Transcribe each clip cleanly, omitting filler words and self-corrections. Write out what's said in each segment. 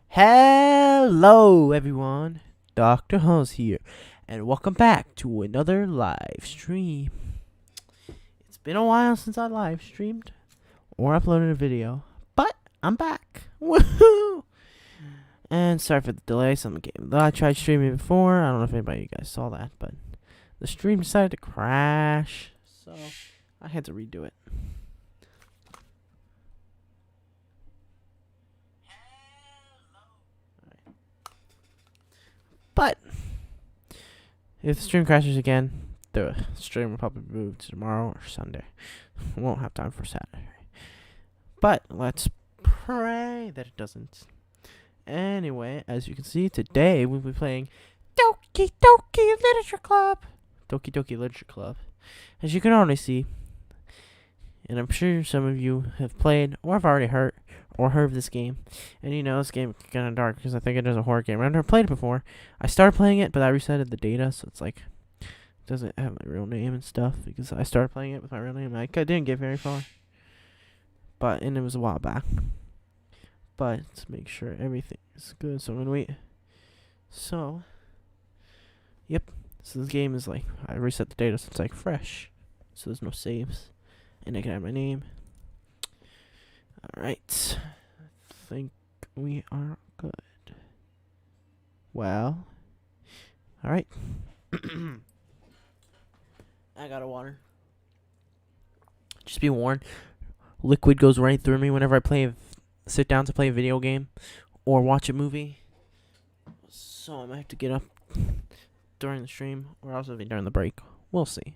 Hello, everyone. Dr. Hall's here, and welcome back to another live stream. It's been a while since I live streamed or uploaded a video, but I'm back. Woohoo! And sorry for the delay. Some game that I tried streaming before. I don't know if anybody of you guys saw that, but the stream decided to crash, so I had to redo it. But if the stream crashes again, the stream will probably move to tomorrow or Sunday. Won't have time for Saturday. But let's pray that it doesn't. Anyway, as you can see, today we'll be playing Doki Literature Club. Doki Literature Club. As you can already see, and I'm sure some of you have played or have already heard of this game. And you know, this game is kind of dark because I think it is a horror game. I've never played it before. I started playing it, but I resetted the data, so it's like, it doesn't have my real name and stuff because I started playing it with my real name. I didn't get very far. And it was a while back. But let's make sure everything is good. So I'm going to wait. So, yep. So this game is like, I reset the data so it's like fresh. So there's no saves. And I can add my name. Alright. I think we are good. Well. Alright. I got a water. Just be warned. Liquid goes right through me whenever I sit down to play a video game or watch a movie. So I might have to get up during the stream or else it'll be during the break. We'll see.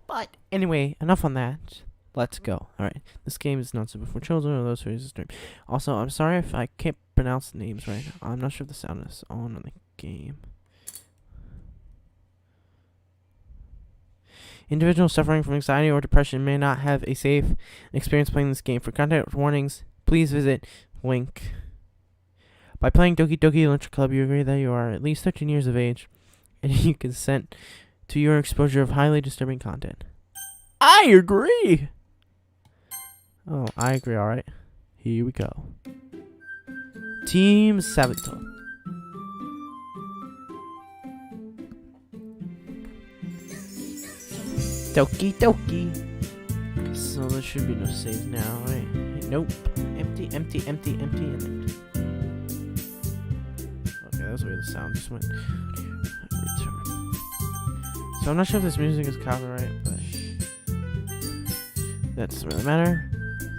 But anyway, enough on that. Let's go. Alright. This game is not suitable for children or those who use the stream. Also, I'm sorry if I can't pronounce the names right. I'm not sure if the sound is on the game. Individuals suffering from anxiety or depression may not have a safe experience playing this game. For content warnings, please visit link. By playing Doki Literature Club, you agree that you are at least 13 years of age and you consent to your exposure of highly disturbing content. I agree! Oh, I agree, alright. Here we go. Team Saboteur. Doki. So there should be no save now, right? Nope. Empty, and empty. Okay, that's where the sound just went. Return. So I'm not sure if this music is copyright, but that doesn't really matter.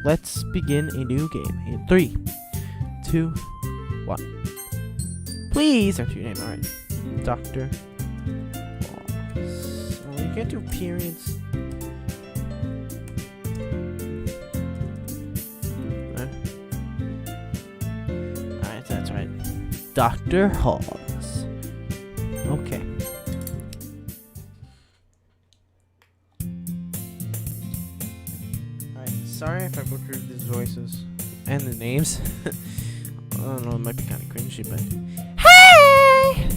Let's begin a new game. In 3, 2, 1. Please enter your name. Alright. Dr. You can't do periods. Alright, that's right. Dr. Halls. Okay. Alright, sorry if I butchered these voices and the names. I don't know, it might be kind of cringy, but... Hey!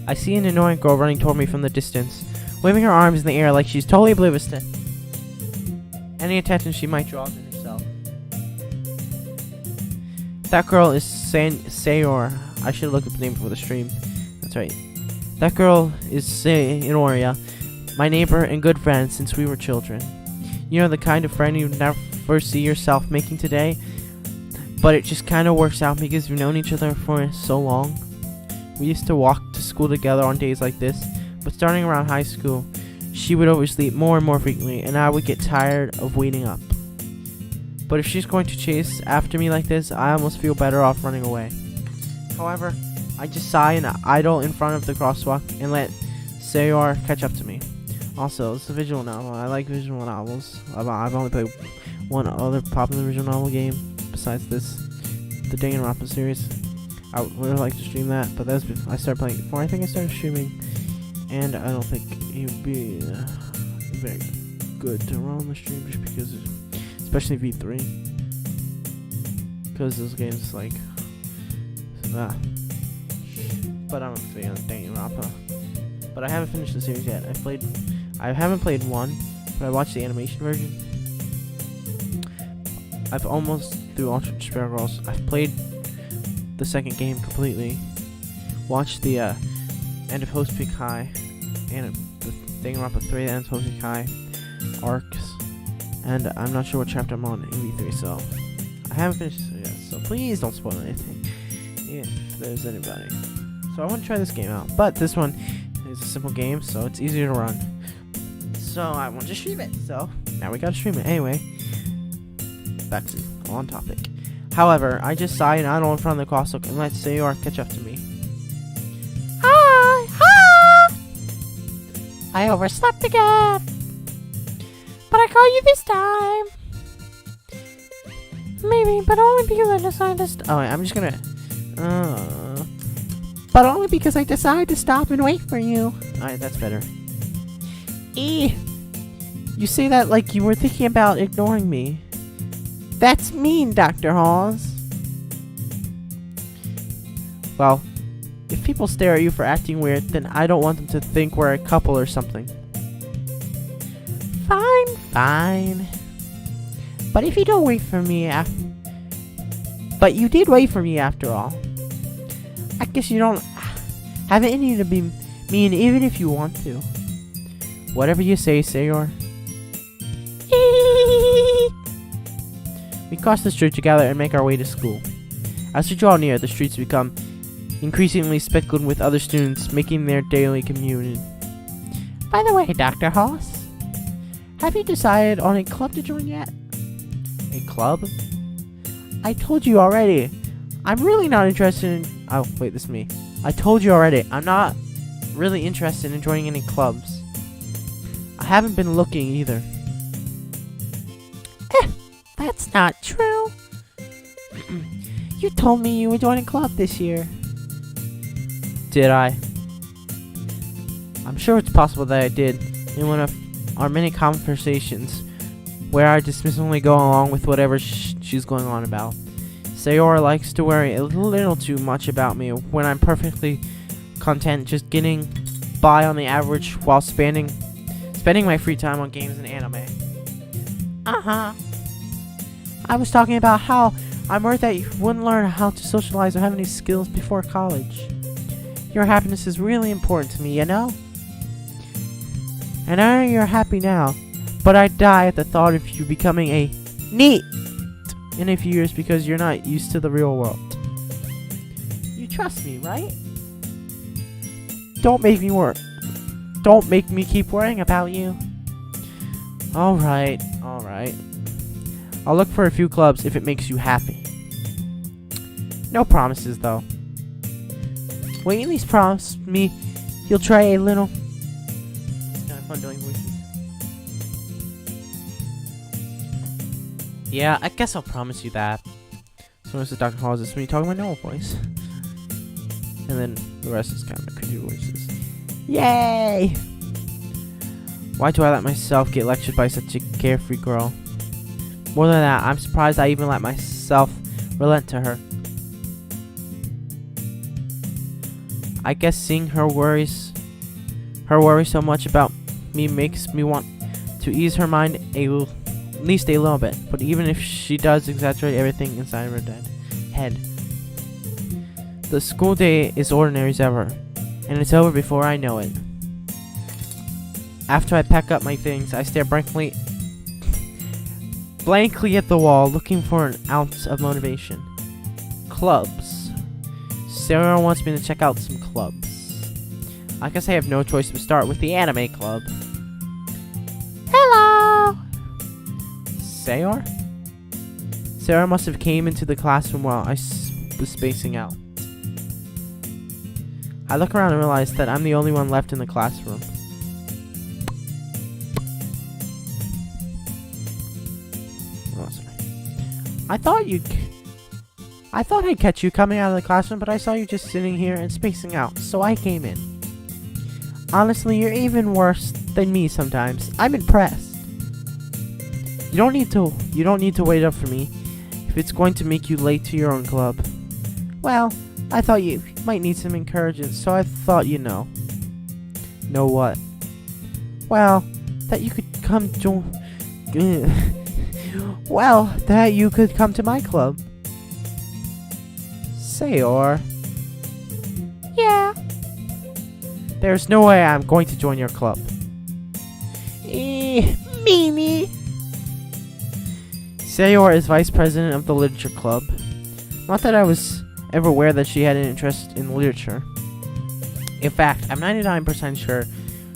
I see an annoying girl running toward me from the distance, waving her arms in the air like she's totally oblivious to any attention she might draw to herself. That girl is Sayori. I should look up the name before the stream. That's right. That girl is Sayori, my neighbor and good friend since we were children. You know, the kind of friend you never see yourself making today, but it just kind of works out because you've known each other for so long. We used to walk to school together on days like this, but starting around high school, she would always sleep more and more frequently, and I would get tired of waiting up. But if she's going to chase after me like this, I almost feel better off running away. However, I just sigh and idle in front of the crosswalk and let Sayori catch up to me. Also, it's a visual novel. I like visual novels. I've only played one other popular visual novel game besides this, the Danganronpa series. I would really like to stream that, but that's I started playing it before I think I started streaming, and I don't think it would be very good to run on the stream just because, especially V3, because those games like But I'm a fan of Danganronpa. But I haven't finished the series yet. I haven't played 1, but I watched the animation version. I've almost through Untitled Chapter. I've played the second game completely. Watched the end of Host Peak High and the thing about the 3 ends Host Peak High arcs, and I'm not sure what chapter I'm on in V3, so I haven't finished it yet. So please don't spoil anything if there's anybody. So I want to try this game out, but this one is a simple game, so it's easier to run. So I want to stream it. So now we gotta stream it anyway. Back to on topic. However, I just sighed idle in front of the crosswalk and let Sayori catch up to me. Hi! Hi! I overslept again! But I call you this time! Maybe, but only because I decided to I'm just gonna... But only because I decided to stop and wait for you. Alright, that's better. You say that like you were thinking about ignoring me. That's mean, Dr. Halls. Well, if people stare at you for acting weird, then I don't want them to think we're a couple or something. Fine, fine. But if you don't wait for me But you did wait for me after all. I guess you don't have it in you to be mean even if you want to. Whatever you say, Sayori. We cross the street together and make our way to school. As we draw near, the streets become increasingly speckled with other students making their daily commute. By the way, Dr. Haas, have you decided on a club to join yet? A club? I told you already. I'm really not interested in... Oh, wait, this is me. I told you already. I'm not really interested in joining any clubs. I haven't been looking either. That's not true. You told me you would join a club this year. Did I? I'm sure it's possible that I did in one of our many conversations where I dismissively go along with whatever she's going on about. Sayori likes to worry a little too much about me when I'm perfectly content just getting by on the average while spending my free time on games and anime. Uh-huh. I was talking about how I'm worried that you wouldn't learn how to socialize or have any skills before college. Your happiness is really important to me, you know? And I know you're happy now, but I'd die at the thought of you becoming a NEET in a few years because you're not used to the real world. You trust me, right? Don't make me keep worrying about you. Alright. I'll look for a few clubs if it makes you happy. No promises, though. Will you at least promise me you'll try a little? It's kind of fun doing voices. Yeah, I guess I'll promise you that. So this is Dr. Halls. It's me talking my normal voice. And then the rest is kind of cringy voices. Yay! Why do I let myself get lectured by such a carefree girl? More than that, I'm surprised I even let myself relent to her. I guess seeing her worry so much about me makes me want to ease her mind at least a little bit. But even if she does exaggerate everything inside of her head. The school day is ordinary as ever, and it's over before I know it. After I pack up my things, I stare blankly at the wall, looking for an ounce of motivation. Clubs. Sarah wants me to check out some clubs. I guess I have no choice but start with the anime club. Hello! Sayori? Sarah must have came into the classroom while I was spacing out. I look around and realize that I'm the only one left in the classroom. Oh, sorry. I thought I'd catch you coming out of the classroom, but I saw you just sitting here and spacing out, so I came in. Honestly, you're even worse than me sometimes. I'm impressed. You don't need to wait up for me if it's going to make you late to your own club. Well, I thought you might need some encouragement, so I thought you know. Know what? Well, that you could come join... well, that you could come to my club. Sayor. Yeah. There's no way I'm going to join your club. Meanie. Sayor is vice president of the literature club. Not that I was ever aware that she had an interest in literature. In fact, I'm 99% sure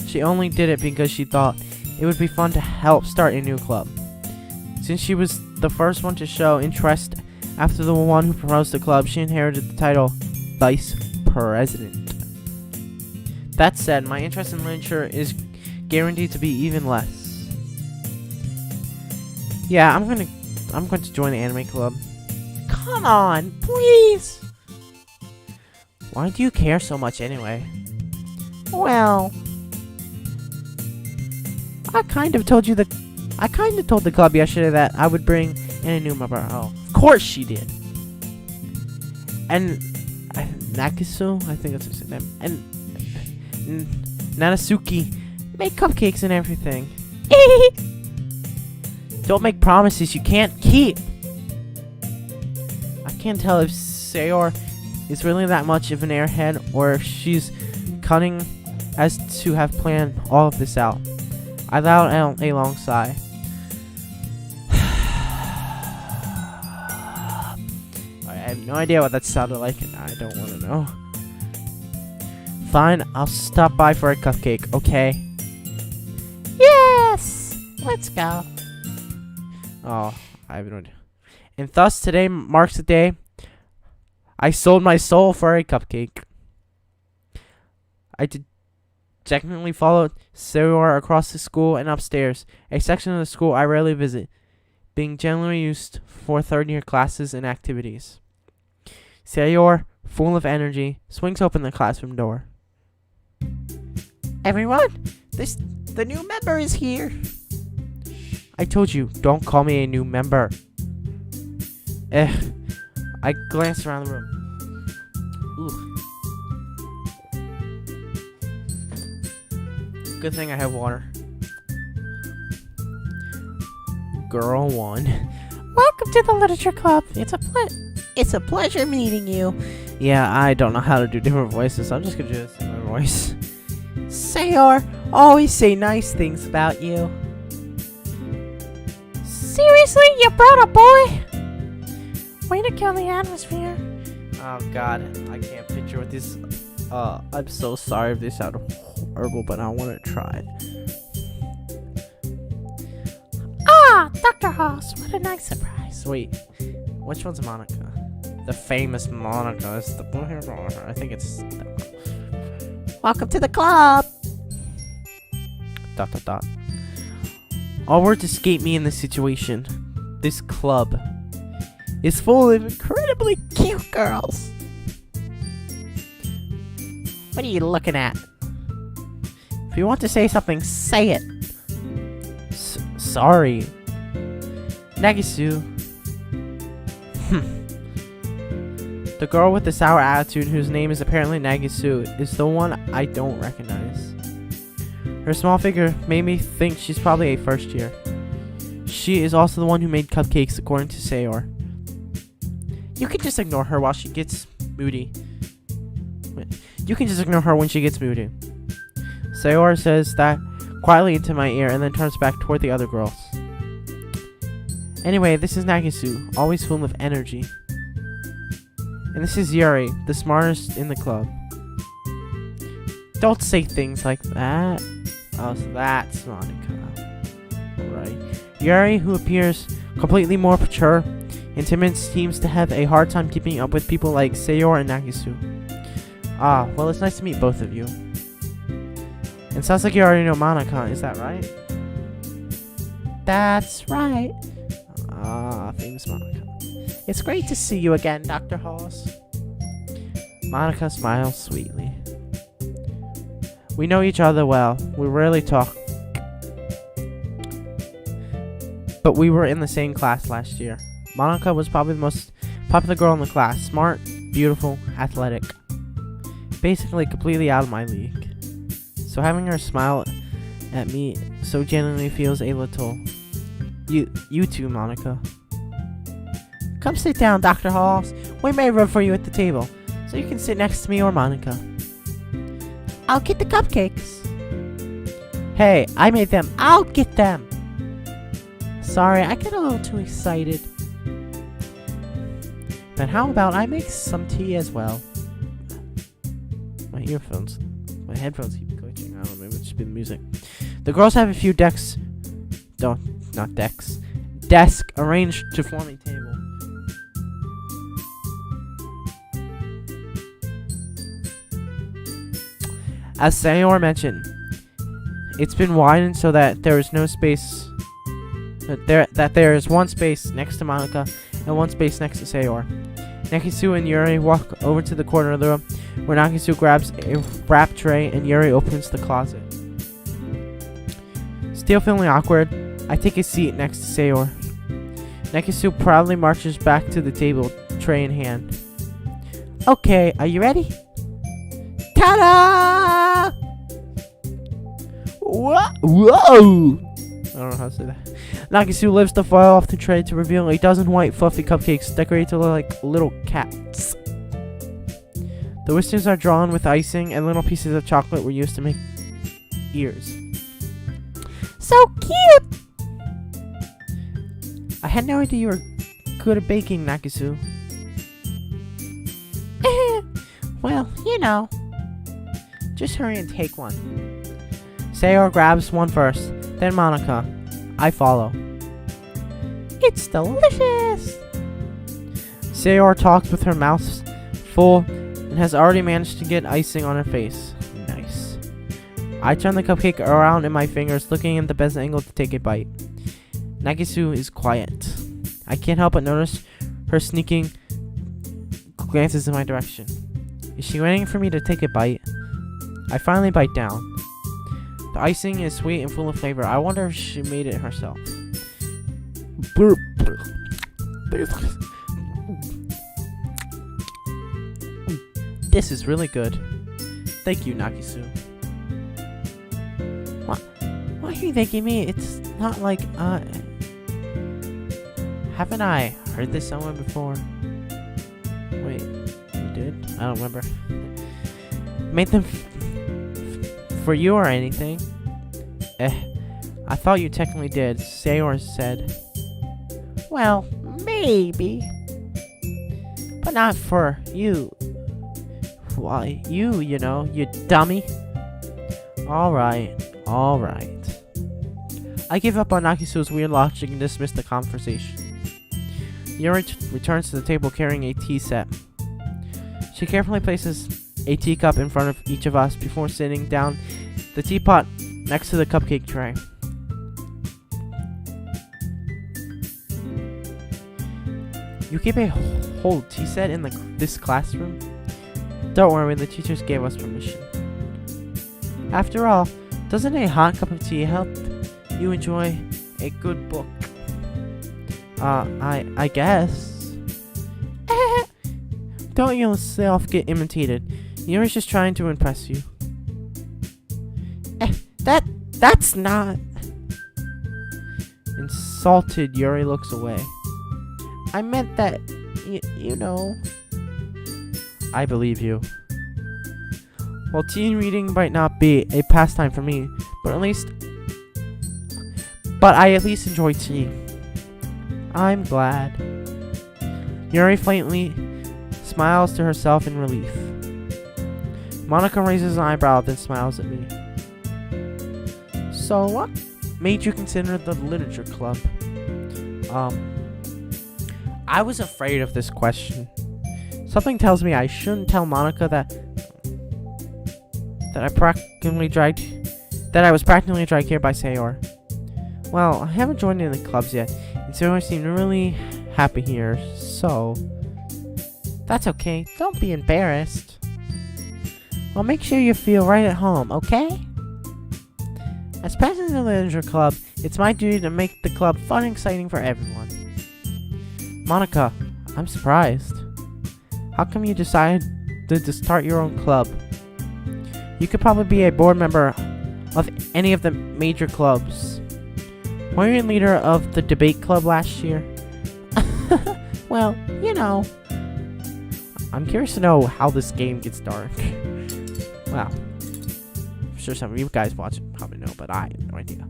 she only did it because she thought it would be fun to help start a new club. Since she was the first one to show interest after the one who proposed the club, she inherited the title Vice President. That said, my interest in literature is guaranteed to be even less. Yeah, I'm going to join the anime club. Come on, please. Why do you care so much anyway? Well, I kind of told the club yesterday that I would bring in a new member. Oh, of course she did. And Nakisu, I think that's her name. And Nanasuki made cupcakes and everything. Don't make promises you can't keep. I can't tell if Sayor is really that much of an airhead or if she's cunning as to have planned all of this out. I let out a long sigh. I have no idea what that sounded like and I don't want to know. Fine, I'll stop by for a cupcake, okay? Yes! Let's go. Oh, I have no idea. And thus, today marks the day I sold my soul for a cupcake. I did technically followed Sayor across the school and upstairs, a section of the school I rarely visit, being generally used for third-year classes and activities. Sayor, full of energy, swings open the classroom door. Everyone, the new member is here. I told you, don't call me a new member. I glanced around the room. Ooh. Good thing I have water. Girl 1. Welcome to the literature club. It's a pleasure meeting you. Yeah, I don't know how to do different voices, so I'm just gonna do this in my voice. Sayor, always say nice things about you. Seriously, you brought a boy? Way to kill the atmosphere. Oh god, I can't picture what this. I'm so sorry if they sound horrible, but I want to try it. Ah, Dr. Hoss, what a nice surprise. Wait, which one's Monica? The famous Monica is the blue hair Monica. I think it's that one. Welcome to the club. ... All words escape me in this situation. This club is full of incredibly cute girls. What are you looking at? If you want to say something, say it. Sorry. Nagisu. The girl with the sour attitude, whose name is apparently Nagisu, is the one I don't recognize. Her small figure made me think she's probably a first year. She is also the one who made cupcakes, according to Sayor. You can just ignore her while she gets moody. You can just ignore her when she gets moody. Sayor says that quietly into my ear and then turns back toward the other girls. Anyway, this is Nagisu, always full of energy. And this is Yuri, the smartest in the club. Don't say things like that. Oh, so that's Monica. Alright. Yuri, who appears completely more mature and timid, seems to have a hard time keeping up with people like Sayor and Nagisu. Ah, well, it's nice to meet both of you. And sounds like you already know Monica, is that right? That's right. Ah, famous Monica. It's great to see you again, Dr. Halls. Monica smiles sweetly. We know each other well. We rarely talk. But we were in the same class last year. Monica was probably the most popular girl in the class. Smart, beautiful, athletic. Basically completely out of my league. So having her smile at me so genuinely feels a little. You too, Monica. Come sit down, Dr. Halls. We made room for you at the table, so you can sit next to me or Monica. I'll get the cupcakes. Hey, I made them. I'll get them. Sorry, I get a little too excited. Then how about I make some tea as well? My headphones keep glitching. I don't know, maybe it's just been the music. The girls have a few desk arranged to form a table. As Sayori mentioned, it's been widened so that there is no space. That there is one space next to Monica and one space next to Sayori. Nakisu and Yuri walk over to the corner of the room, where Nakisu grabs a wrap tray and Yuri opens the closet. Still feeling awkward, I take a seat next to Sayori. Nakisu proudly marches back to the table, tray in hand. Okay, are you ready? Ta-da! Whoa! I don't know how to say that. Nakisu lifts the foil off the tray to reveal a dozen white fluffy cupcakes decorated to look like little cats. The whiskers are drawn with icing, and little pieces of chocolate were used to make ears. So cute! I had no idea you were good at baking, Nakisu. Well, you know. Just hurry and take one. Sayori grabs one first, then Monica. I follow. It's delicious! Sayori talks with her mouth full and has already managed to get icing on her face. Nice. I turn the cupcake around in my fingers, looking at the best angle to take a bite. Nakisu is quiet. I can't help but notice her sneaking glances in my direction. Is she waiting for me to take a bite? I finally bite down. The icing is sweet and full of flavor. I wonder if she made it herself. This is really good. Thank you, Nakisu. Why are you thanking me? It's not like, haven't I heard this somewhere before? Wait, you did? I don't remember. Made them for you or anything? I thought you technically did, Sayori said. Well, maybe. But not for you. Why, you know, you dummy. Alright. I give up on Nakisu's weird logic and dismiss the conversation. Yuri returns to the table carrying a tea set. She carefully places a teacup in front of each of us before sitting down the teapot next to the cupcake tray. You keep a whole tea set in this classroom? Don't worry, the teachers gave us permission. After all, doesn't a hot cup of tea help you enjoy a good book? I guess. Don't yourself get imitated. Yuri's just trying to impress you. That's not... Insulted, Yuri looks away. I meant that, you know... I believe you. Well, tea reading might not be a pastime for me, but I at least enjoy tea. I'm glad. Yuri faintly smiles to herself in relief. Monica raises an eyebrow, then smiles at me. So, what made you consider the literature club? I was afraid of this question. Something tells me I shouldn't tell Monica that I was practically dragged here by Sayori. Well, I haven't joined any clubs yet, and Sayori seemed really happy here, so... That's okay, don't be embarrassed. Well, make sure you feel right at home, okay? As president of the literature club, it's my duty to make the club fun and exciting for everyone. Monica, I'm surprised. How come you decided to start your own club? You could probably be a board member of any of the major clubs. Were you leader of the debate club last year? Well, you know. I'm curious to know how this game gets dark. Well, I'm sure some of you guys watch it probably know, but I have no idea.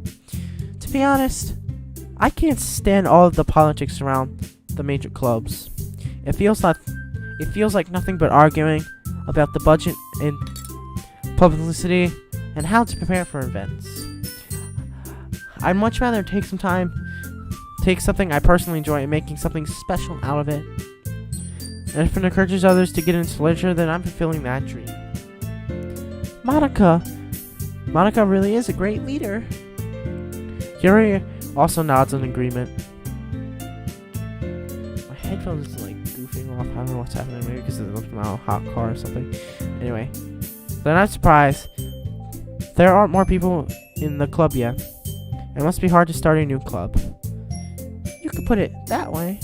To be honest, I can't stand all of the politics around the major clubs. It feels like nothing but arguing about the budget and publicity and how to prepare for events. I'd much rather take something I personally enjoy and making something special out of it. And if it encourages others to get into literature, then I'm fulfilling that dream. Monica really is a great leader. Yuri also nods in agreement. My headphones is like goofing off. I don't know what's happening. Maybe because it's a hot car or something. Anyway, then I'm surprised there aren't more people in the club yet. It must be hard to start a new club. You could put it that way.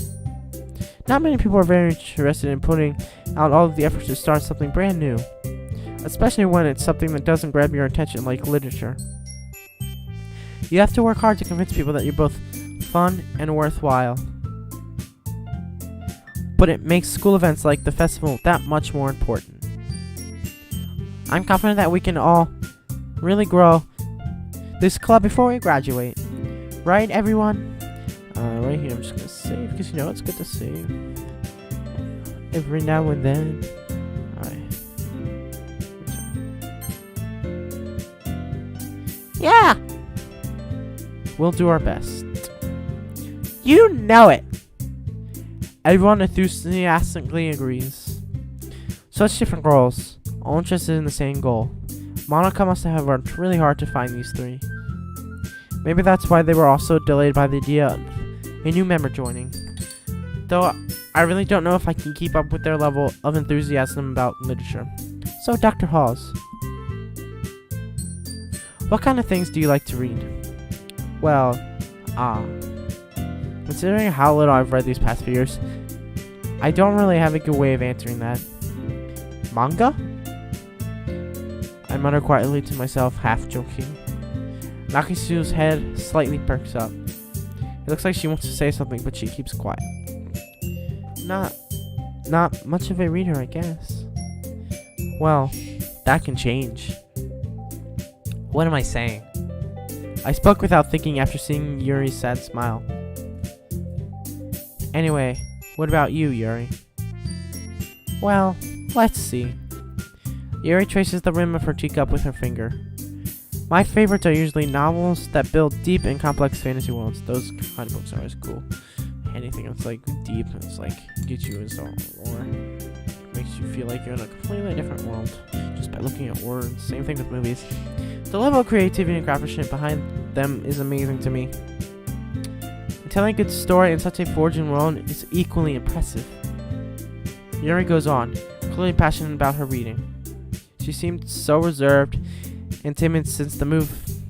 Not many people are very interested in putting out all of the efforts to start something brand new, especially when it's something that doesn't grab your attention like literature. You have to work hard to convince people that you're both fun and worthwhile. But it makes school events like the festival that much more important. I'm confident that we can all really grow this club before we graduate. Right, everyone? Right here, I'm just gonna save because you know it's good to save every now and then. Alright. Yeah! We'll do our best. You know it! Everyone enthusiastically agrees. Such different girls, all interested in the same goal. Monica must have worked really hard to find these three. Maybe that's why they were also delayed by the idea of a new member joining. Though I really don't know if I can keep up with their level of enthusiasm about literature. So, Dr. Hawes, what kind of things do you like to read? Well, considering how little I've read these past few years, I don't really have a good way of answering that. Manga? I mutter quietly to myself, half joking. Nakisu's head slightly perks up. It looks like she wants to say something, but she keeps quiet. Not much of a reader, I guess. Well, that can change. What am I saying? I spoke without thinking after seeing Yuri's sad smile. Anyway, what about you, Yuri? Well, let's see. Yuri traces the rim of her teacup with her finger. My favorites are usually novels that build deep and complex fantasy worlds. Those kind of books are always cool. Anything that's like deep, it's like gets you into or makes you feel like you're in a completely different world just by looking at words. Same thing with movies. The level of creativity and craftsmanship behind them is amazing to me. And telling a good story in such a forging world is equally impressive. Yuri goes on, clearly passionate about her reading. She seemed so reserved and timid since the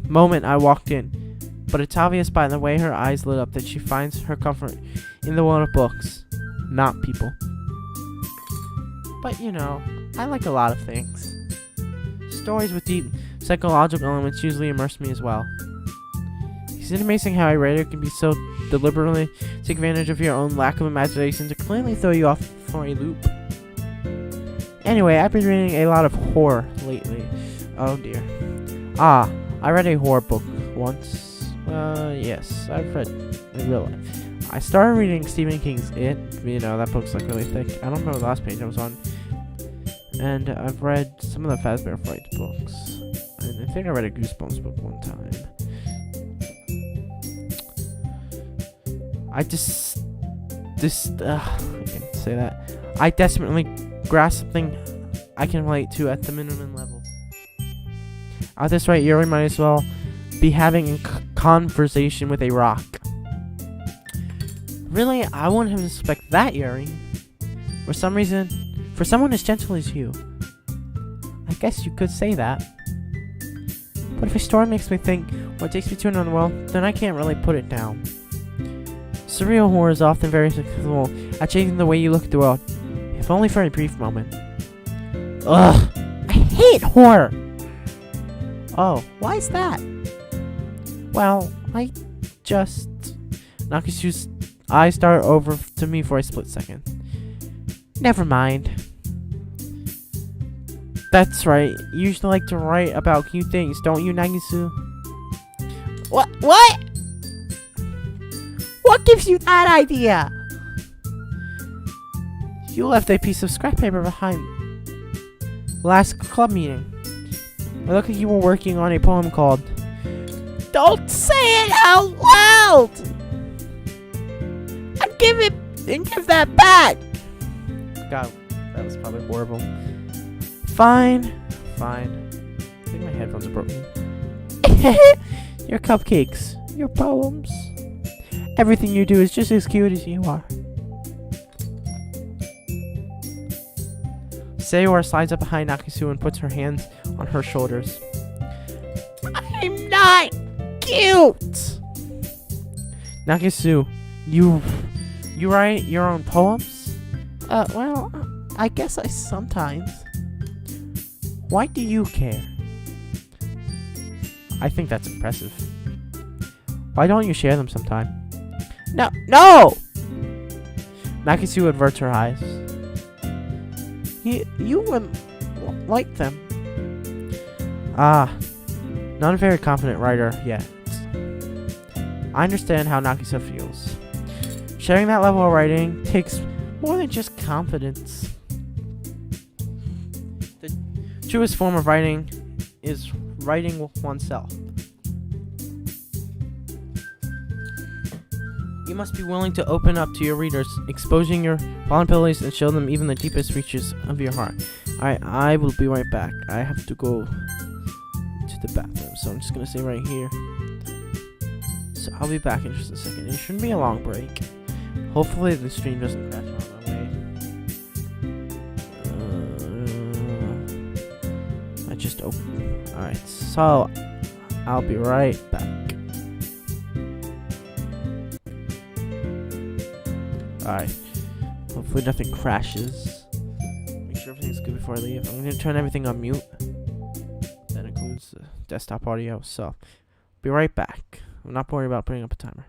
moment I walked in, but it's obvious by the way her eyes lit up that she finds her comfort in the world of books, not people. But you know, I like a lot of things. Stories with deep psychological elements usually immerse me as well. Isn't it amazing how a writer can be so deliberately take advantage of your own lack of imagination to clearly throw you off for a loop? Anyway, I've been reading a lot of horror lately. Oh dear. I read a horror book once. Yes, I've read in real life. I started reading Stephen King's It. You know, that book's like really thick. I don't remember the last page I was on. And I've read some of the Fazbear Fright books. And I think I read a Goosebumps book one time. I can't say that. I desperately grasp something I can relate to at the minimum level. At this rate, Yuri might as well be having a conversation with a rock. Really, I wouldn't have suspected that, Yuri. For some reason, for someone as gentle as you, I guess you could say that. But if a story makes me think or takes me to another world, then I can't really put it down. Surreal horror is often very successful at changing the way you look at the world, if only for a brief moment. Ugh! I hate horror! Oh, why is that? Well, I just... Nakisu's eyes started over to me for a split second. Never mind. That's right. You usually like to write about cute things, don't you, Nagisu? What? What gives you that idea? You left a piece of scrap paper behind last club meeting. It looked like you were working on a poem called Don't Say It Out Loud! I'd give that back! God, that was probably horrible. Fine. I think my headphones are broken. Your cupcakes, your poems. Everything you do is just as cute as you are. Sayori slides up behind Nakisu and puts her hands on her shoulders. I'm not cute! Nakisu, you write your own poems? Well, I guess I sometimes. Why do you care? I think that's impressive. Why don't you share them sometime? No! Nakisu averts her eyes. You wouldn't like them. Not a very confident writer yet. I understand how Nagisa feels. Sharing that level of writing takes more than just confidence. The truest form of writing is writing with oneself. You must be willing to open up to your readers, exposing your vulnerabilities and show them even the deepest reaches of your heart. Alright, I will be right back. I have to go to the bathroom, so I'm just gonna stay right here. So I'll be back in just a second. It shouldn't be a long break. Hopefully the stream doesn't crash on my way. I just opened. Alright, so I'll be right back. Alright. Hopefully nothing crashes. Make sure everything's good before I leave. I'm going to turn everything on mute. That includes the desktop audio. So, be right back. I'm not worried about putting up a timer.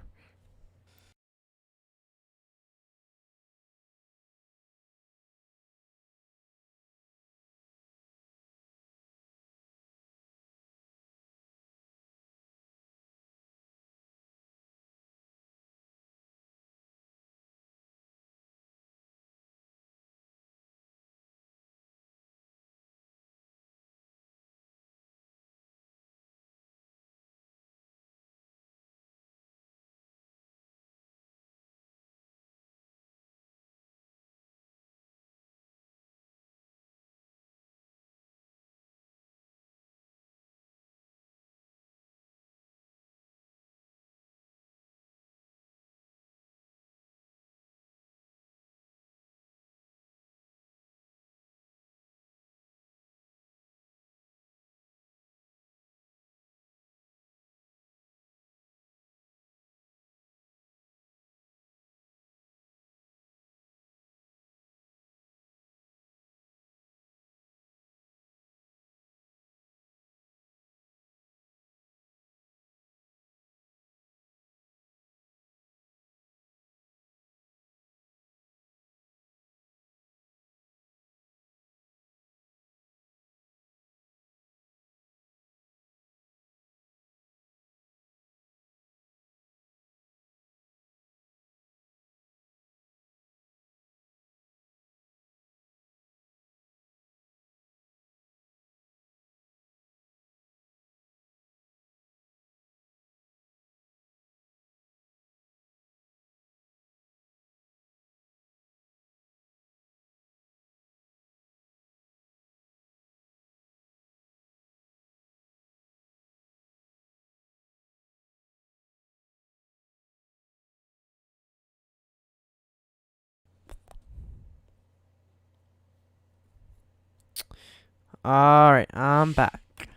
Alright, I'm back.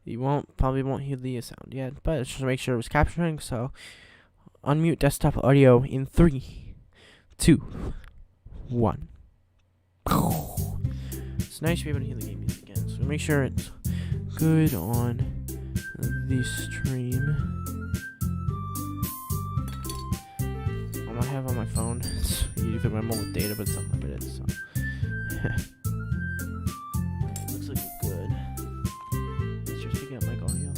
You probably won't hear the sound yet, but just to make sure it was capturing, so unmute desktop audio in 3, 2, 1. So now you should be able to hear the game music again. So make sure it's good on the stream. All I have on my phone. You can remember with data, but it's unlimited, so. Looks like we're good. Let's just pick up my audio.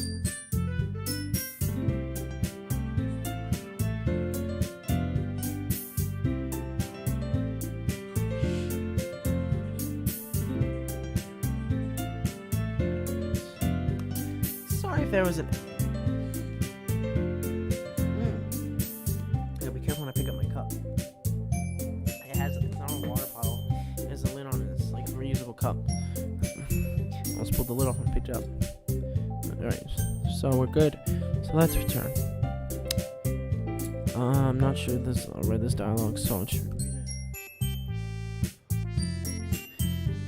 Sorry if there was an. Gotta be careful when I pick up my cup. It's not a water bottle. It has a lid on it. It's like a reusable cup. Almost pulled the lid off and picked it up. Alright, so we're good. So let's return. I'm not sure I read this dialogue, so I should read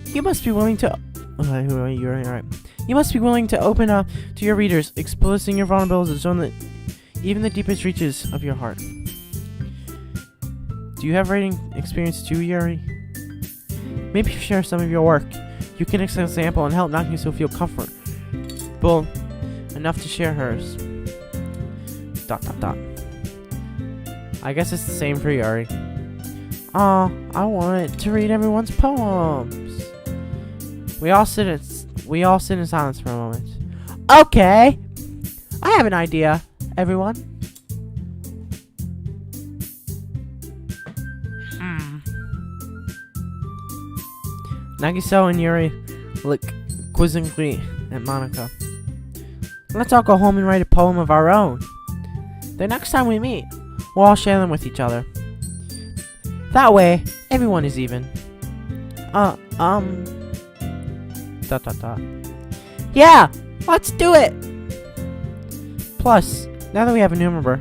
it. You must be willing to. You're alright. You must be willing to open up to your readers, exposing your vulnerabilities on even the deepest reaches of your heart. Do you have writing experience too, Yuri? Maybe share some of your work. You can set an example and help Nagiso feel comfortable enough to share hers. ... I guess it's the same for Yuri. Aw, I wanted to read everyone's poems. We all sit in silence for a moment. Okay, I have an idea, everyone. Nagiso and Yuri look quizzically at Monica. Let's all go home and write a poem of our own. The next time we meet, we'll all share them with each other. That way, everyone is even. Yeah, let's do it! Plus, now that we have a new member,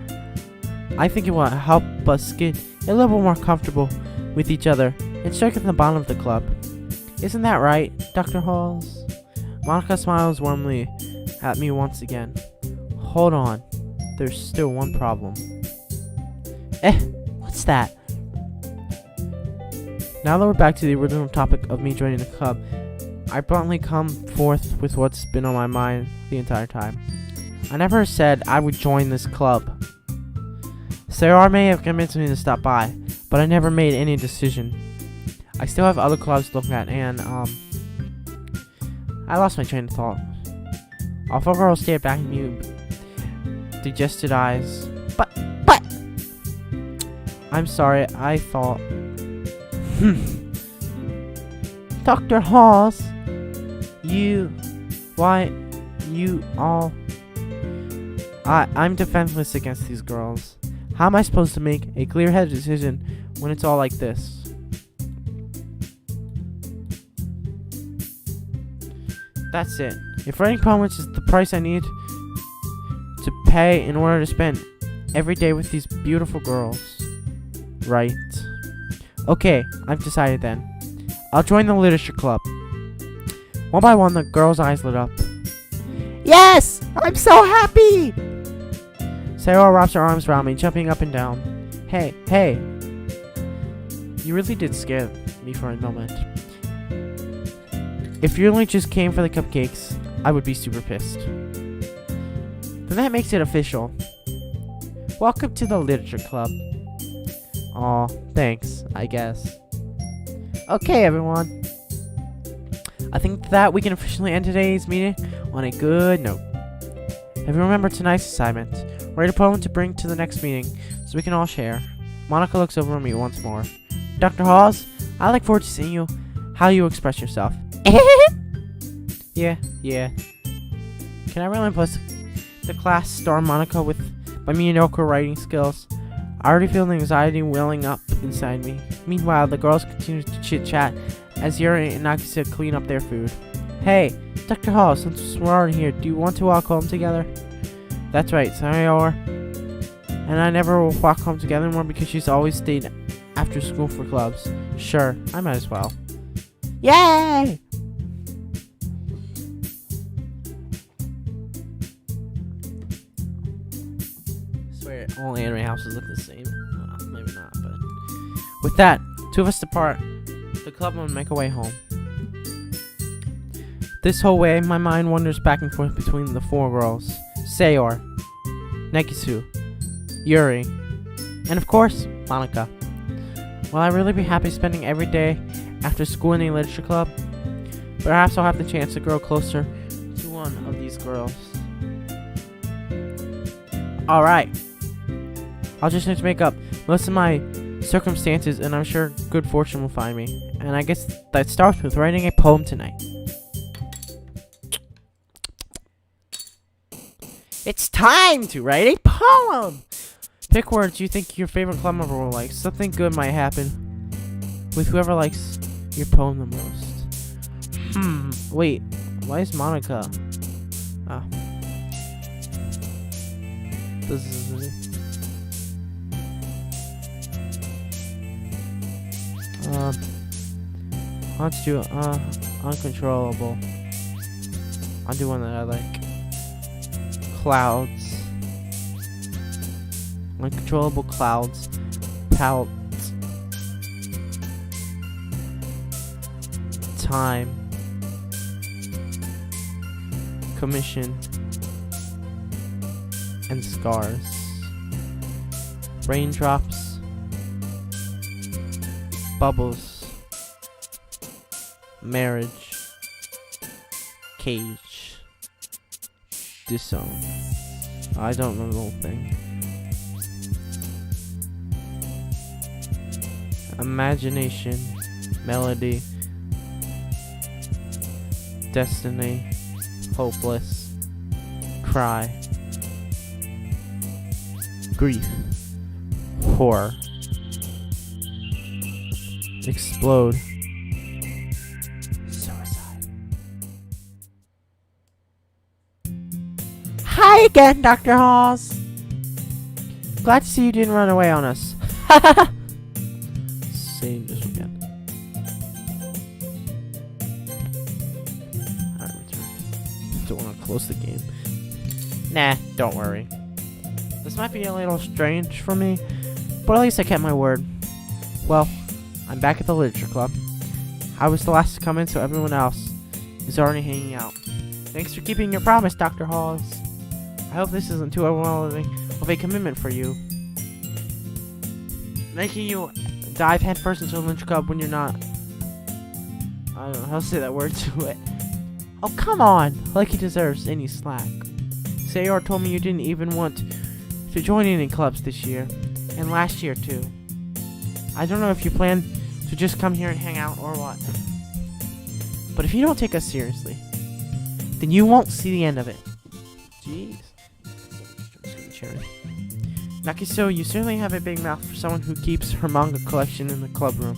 I think it will help us get a little more comfortable with each other and strengthen the bond of the club. Isn't that right, Dr. Halls? Monica smiles warmly at me once again. Hold on, there's still one problem. What's that? Now that we're back to the original topic of me joining the club, I bluntly come forth with what's been on my mind the entire time. I never said I would join this club. Sarah may have convinced me to stop by, but I never made any decision. I still have other clubs to look at, and, I lost my train of thought. All four girls stared back at me with digested eyes. But! I'm sorry, I thought... Dr. Halls, I'm defenseless against these girls. How am I supposed to make a clear-headed decision when it's all like this? That's it. If writing poems is the price I need to pay in order to spend every day with these beautiful girls. Right. Okay, I've decided then. I'll join the literature club. One by one, the girls' eyes lit up. Yes! I'm so happy! Sarah wraps her arms around me, jumping up and down. Hey. You really did scare me for a moment. If you only just came for the cupcakes, I would be super pissed. Then that makes it official. Welcome to the literature club. Aw, thanks, I guess. Okay, everyone. I think that we can officially end today's meeting on a good note. If you remember tonight's assignment, write a poem to bring to the next meeting so we can all share. Monica looks over at me once more. Dr. Halls, I look forward to seeing how you express yourself. Yeah. Can I really impress the class star Monica with my mediocre writing skills? I already feel the anxiety welling up inside me. Meanwhile, the girls continue to chit-chat as Yuri and Nagisa clean up their food. Hey, Dr. Hall, since we're already here, do you want to walk home together? That's right, Sayori. And I never will walk home together anymore because she's always stayed after school for clubs. Sure, I might as well. Yay! I swear all anime houses look the same. Maybe not, but... With that, two of us depart. The club will make our way home. This whole way, my mind wanders back and forth between the four girls. Sayor, Nekisu, Yuri, and of course, Monica. Will I really be happy spending every day after school in a literature club? Perhaps I'll have the chance to grow closer to one of these girls. Alright. I'll just need to make up most of my circumstances, and I'm sure good fortune will find me. And I guess that starts with writing a poem tonight. It's time to write a poem! Pick words you think your favorite club member will like. Something good might happen with whoever likes your poem the most. Wait. Why is Monica? Oh. This is really... Let's do uncontrollable. I'll do one that I like. Clouds. Uncontrollable clouds. Pout. Time. Commission. And scars. Raindrops. Bubbles. Marriage. Cage. Disown. I don't know the whole thing. Imagination. Melody. Destiny. Hopeless. Cry. Grief. Horror. Explode. Suicide. Hi again, Dr. Halls. Glad to see you didn't run away on us. Same this weekend. Alright, return. Don't want to close the game. Nah, don't worry. This might be a little strange for me, but at least I kept my word. Well, I'm back at the literature club. I was the last to come in, so everyone else is already hanging out. Thanks for keeping your promise, Dr. Halls. I hope this isn't too overwhelming of a commitment for you. Making you dive headfirst into the literature club when you're not... I don't know how to say that word to it. Oh, come on! Like he deserves any slack. Sayor told me you didn't even want to join any clubs this year, and last year too. I don't know if you plan to just come here and hang out or what. But if you don't take us seriously, then you won't see the end of it. Jeez. Nakiso, you certainly have a big mouth for someone who keeps her manga collection in the club room.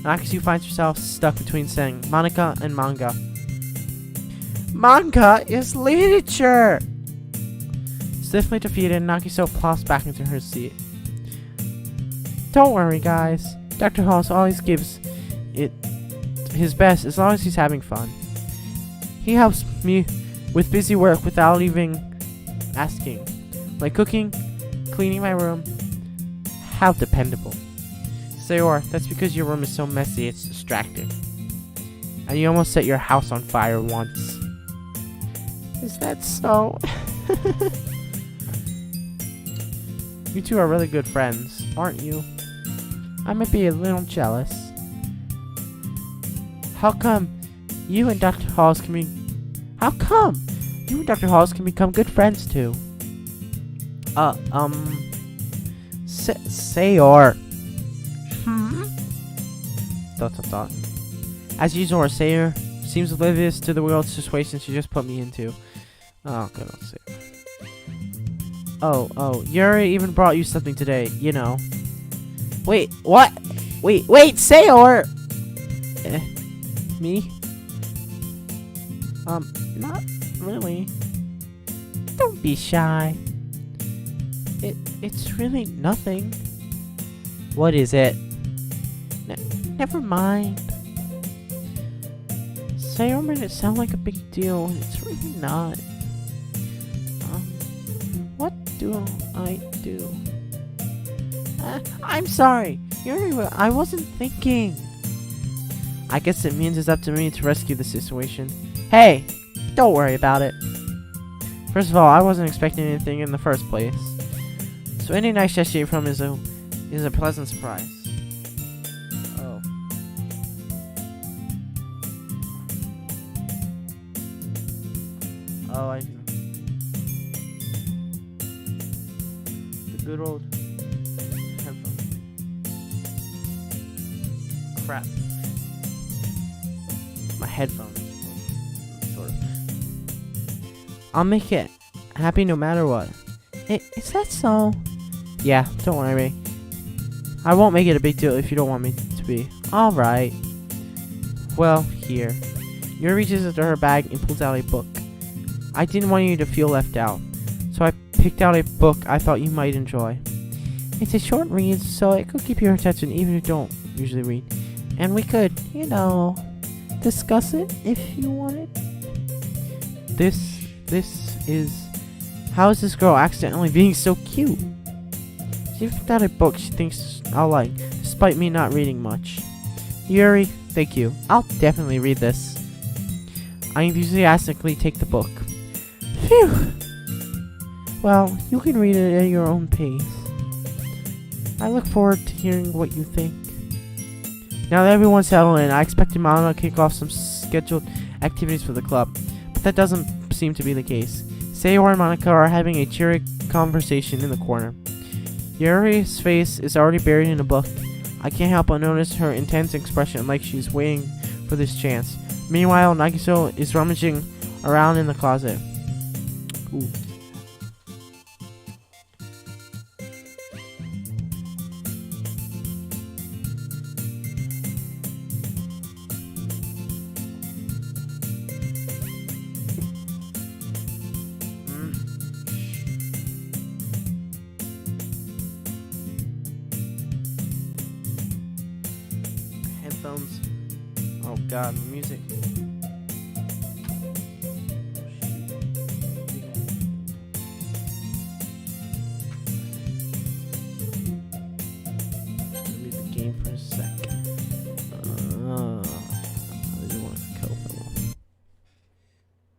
Nakiso finds herself stuck between saying Monica and manga. Manga is literature! Stiffly defeated, Nakiso plops back into her seat. Don't worry, guys. Dr. Halls always gives it his best as long as he's having fun. He helps me with busy work without even asking. Like cooking, cleaning my room. How dependable. Sayor, that's because your room is so messy it's distracting. And you almost set your house on fire once. Is that so? You two are really good friends, aren't you? I might be a little jealous. How come you and Dr. Halls can be... How come you and Dr. Halls can become good friends too? Sayor. Dot. As usual, Sayor seems oblivious to the world situation she just put me into. Oh, good old Sayor. Oh, Yuri even brought you something today, you know. Wait, what? Wait, Sayor! Me? Not really. Don't be shy. It's really nothing. What is it? Never mind. Sayor made it sound like a big deal, and it's really not. What do I do? I'm sorry. I wasn't thinking. I guess it means it's up to me to rescue the situation. Hey, Don't worry about it. First of all, I wasn't expecting anything in the first place. So any nice gesture from is a pleasant surprise. Oh. Oh, I know. The good old headphones. Crap. My headphones. Sort of. I'll make it happy no matter what. Is that so? Yeah, don't worry. I won't make it a big deal if you don't want me to be. Alright. Well, here. Yuri reaches into her bag and pulls out a book. I didn't want you to feel left out, so I picked out a book I thought you might enjoy. It's a short read, so it could keep your attention even if you don't usually read. And we could, discuss it if you wanted. This is... How is this girl accidentally being so cute? She picked out a book she thinks I'll like, despite me not reading much. Yuri, thank you. I'll definitely read this. I enthusiastically take the book. Phew! Well, you can read it at your own pace. I look forward to hearing what you think. Now that everyone's settled in, I expected Mama to kick off some scheduled activities for the club, but that doesn't seem to be the case. Sayori and Monica are having a cheery conversation in the corner. Yuri's face is already buried in a book. I can't help but notice her intense expression like she's waiting for this chance. Meanwhile, Nagiso is rummaging around in the closet. Ooh. Headphones. Oh god, music. Leave the game for a sec. I didn't want to kill them.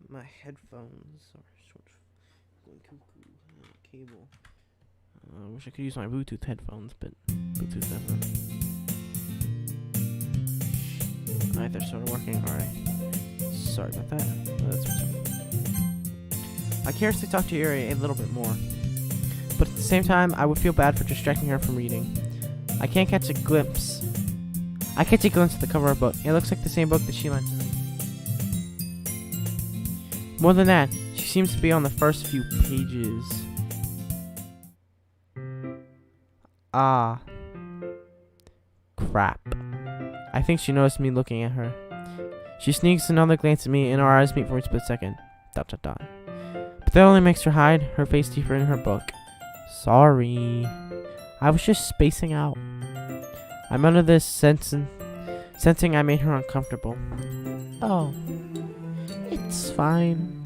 My headphones are sort of going cuckoo. Cable. I wish I could use my Bluetooth headphones, but Bluetooth never. Alright, they're sort of working. Alright. Sorry about that. That's I curiously talk to Yuri a little bit more, but at the same time, I would feel bad for distracting her from reading. I catch a glimpse of the cover of the book. It looks like the same book that she lent to me. More than that, she seems to be on the first few pages. Ah. Crap. I think she noticed me looking at her. She sneaks another glance at me and our eyes meet for a split second. ... But that only makes her hide her face deeper in her book. Sorry. I was just spacing out. I'm under this sensing I made her uncomfortable. Oh. It's fine.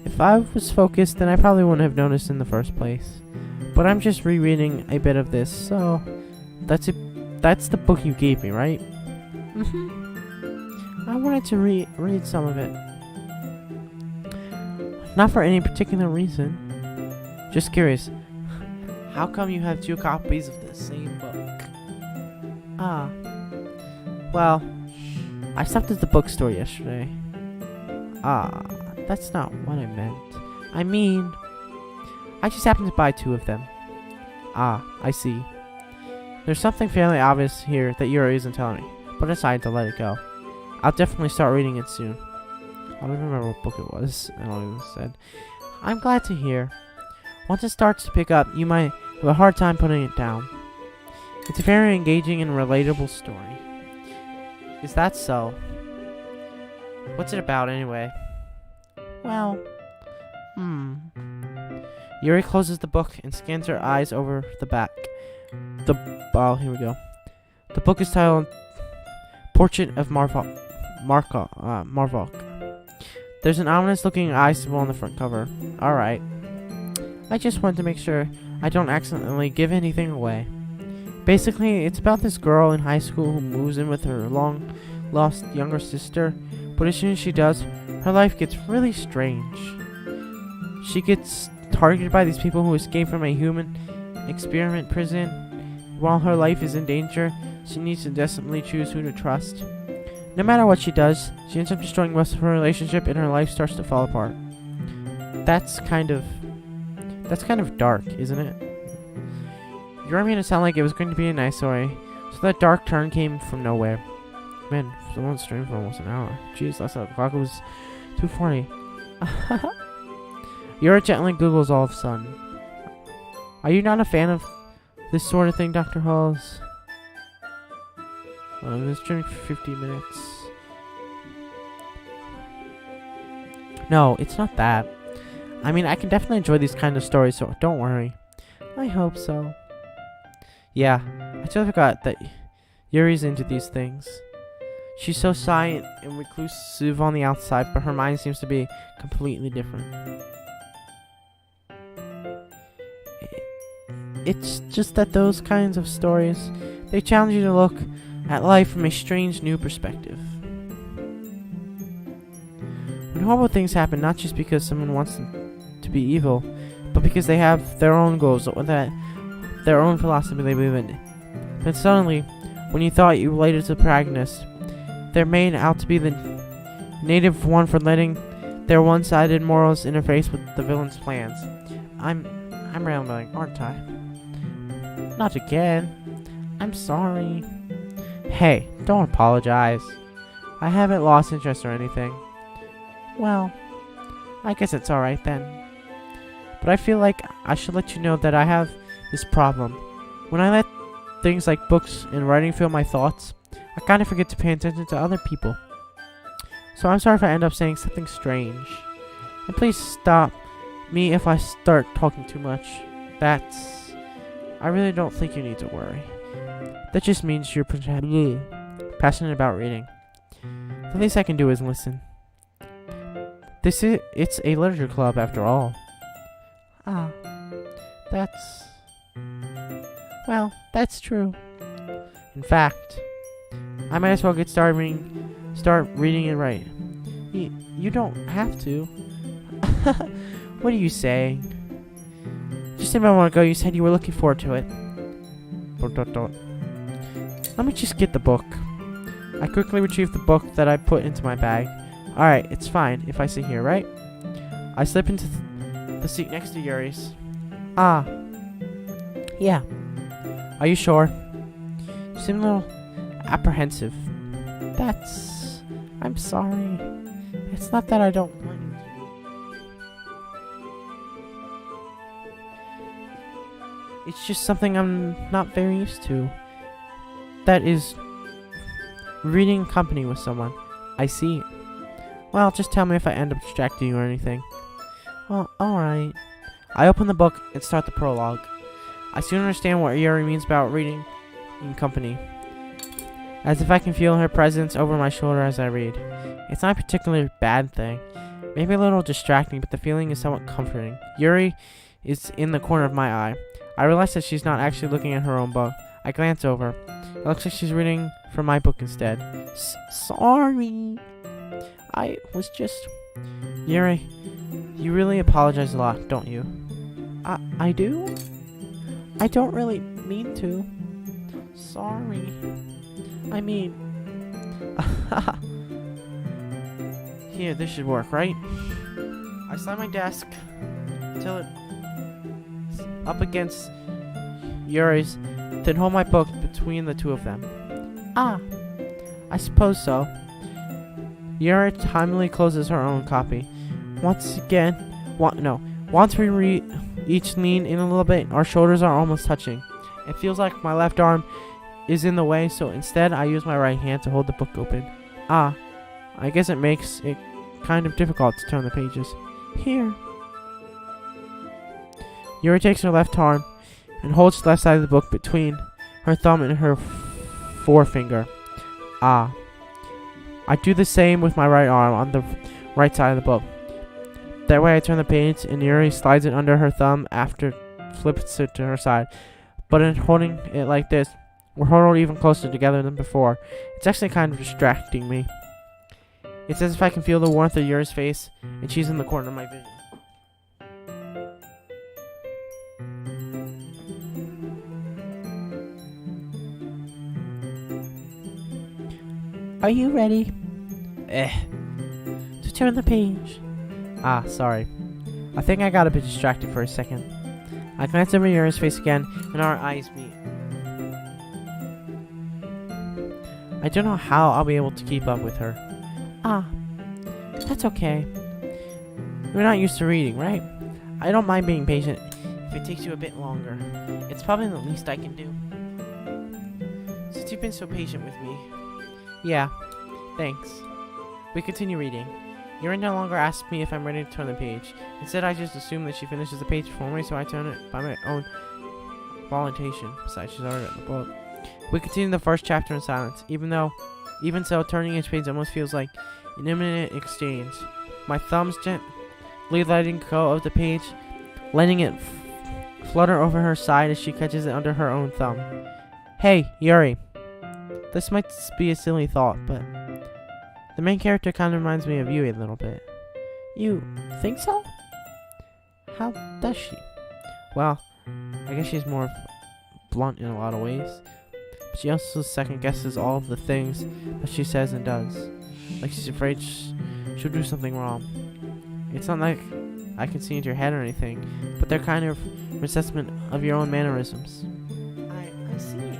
If I was focused, then I probably wouldn't have noticed in the first place. But I'm just rereading a bit of this, so... That's the book you gave me, right? I wanted to read some of it. Not for any particular reason. Just curious. How come you have 2 copies of the same book? Ah. Well, I stopped at the bookstore yesterday. Ah, that's not what I meant. I mean, I just happened to buy 2 of them. Ah, I see. There's something fairly obvious here that Yuri isn't telling me, but I decided to let it go. I'll definitely start reading it soon. I don't even remember what book it was. I don't even said. I'm glad to hear. Once it starts to pick up, you might have a hard time putting it down. It's a very engaging and relatable story. Is that so? What's it about anyway? Well, Yuri closes the book and scans her eyes over the back. Here we go. The book is titled Portrait of Marvok. There's an ominous-looking eye symbol on the front cover. Alright. I just wanted to make sure I don't accidentally give anything away. Basically, it's about this girl in high school who moves in with her long-lost younger sister, But as soon as she does, her life gets really strange. She gets targeted by these people who escape from a human experiment prison. While her life is in danger, she needs to desperately choose who to trust. No matter what she does, she ends up destroying most of her relationship and her life starts to fall apart. That's kind of dark, isn't it? You're made it sound like it was going to be a nice story, so that dark turn came from nowhere. Man, someone's streamed for almost an hour. Jeez, last time the clock was 2:40. Yuri gently Googles all of a sudden. Are you not a fan of this sort of thing, Dr. Halls? I've been streaming for 50 minutes. No, it's not that. I mean, I can definitely enjoy these kind of stories, so don't worry. I hope so. Yeah, I totally forgot that Yuri's into these things. She's so silent and reclusive on the outside, but her mind seems to be completely different. It's just that those kinds of stories, they challenge you to look at life from a strange new perspective. When horrible things happen, not just because someone wants them to be evil, but because they have their own goals or that their own philosophy they believe in. Then suddenly, when you thought you related to the protagonist, they're made out to be the native one for letting their one-sided morals interface with the villain's plans. I'm rambling, aren't I? Not again. I'm sorry. Hey, don't apologize. I haven't lost interest or anything. Well, I guess it's alright then. But I feel like I should let you know that I have this problem. When I let things like books and writing fill my thoughts, I kind of forget to pay attention to other people. So I'm sorry if I end up saying something strange. And please stop me if I start talking too much. I really don't think you need to worry. That just means you're passionate about reading. The least I can do is listen. It's a literature club after all. That's true. In fact, I might as well get start reading it right. You don't have to. What are you saying? Just a moment ago you said you were looking forward to it. Let me just get the book. I quickly retrieve the book that I put into my bag. Alright, it's fine if I sit here, right? I slip into the seat next to Yuri's. Yeah. Are you sure? You seem a little apprehensive. I'm sorry. It's not that I don't want you to. It's just something I'm not very used to. That is reading company with someone. I see. Well, just tell me if I end up distracting you or anything. Oh, alright. I open the book and start the prologue. I soon understand what Yuri means about reading in company. As if I can feel her presence over my shoulder as I read. It's not a particularly bad thing. Maybe a little distracting, but the feeling is somewhat comforting. Yuri is in the corner of my eye. I realize that she's not actually looking at her own book. I glance over. It looks like she's reading from my book instead. Sorry. I was just... Yuri, you really apologize a lot, don't you? I do? I don't really mean to. Sorry. I mean... Here, this should work, right? I slam my desk till it's up against Yuri's, then hold my book between the two of them. I suppose so. Yuri timely closes her own copy. Once we each lean in a little bit, our shoulders are almost touching. It feels like my left arm is in the way, so instead I use my right hand to hold the book open. I guess it makes it kind of difficult to turn the pages. Here. Yuri takes her left arm and holds the left side of the book between her thumb and her forefinger. I do the same with my right arm on the right side of the book. That way I turn the page and Yuri slides it under her thumb after flips it to her side. But in holding it like this, we're huddled even closer together than before. It's actually kind of distracting me. It's as if I can feel the warmth of Yuri's face, and she's in the corner of my vision. Are you ready? To turn the page. Ah, sorry. I think I got a bit distracted for a second. I glanced over Yuri's face again, and our eyes meet. I don't know how I'll be able to keep up with her. Ah, that's okay. You're not used to reading, right? I don't mind being patient if it takes you a bit longer. It's probably the least I can do. Since you've been so patient with me. Yeah, thanks. We continue reading. Yuri no longer asks me if I'm ready to turn the page. Instead, I just assume that she finishes the page for me, so I turn it by my own voluntation. Besides, she's already read the book. We continue the first chapter in silence, even so, turning each page almost feels like an imminent exchange. My thumbs gently letting go of the page, letting it flutter over her side as she catches it under her own thumb. Hey, Yuri. This might be a silly thought, but the main character kind of reminds me of you a little bit. You think so? How does she? Well, I guess she's more blunt in a lot of ways. But she also second guesses all of the things that she says and does. Like she's afraid she'll do something wrong. It's not like I can see into your head or anything, but they're kind of assessment of your own mannerisms. I see.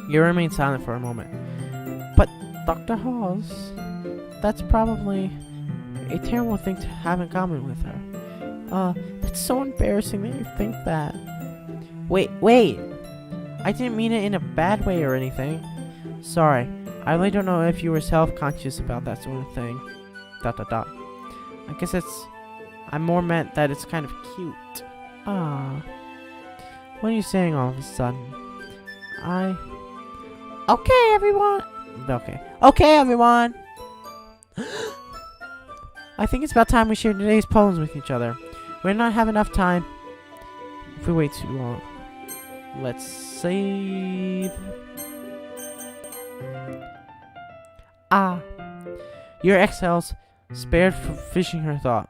You remain silent for a moment. But, Dr. Hawes, that's probably a terrible thing to have in common with her. That's so embarrassing that you think that. Wait. I didn't mean it in a bad way or anything. Sorry. I really don't know if you were self-conscious about that sort of thing. ... I guess I more meant that it's kind of cute. Ah. What are you saying all of a sudden? Okay, everyone. Okay, everyone. I think it's about time we share today's poems with each other. We're not have enough time if we wait too long. Let's save. Your exhales spared for finishing her thought.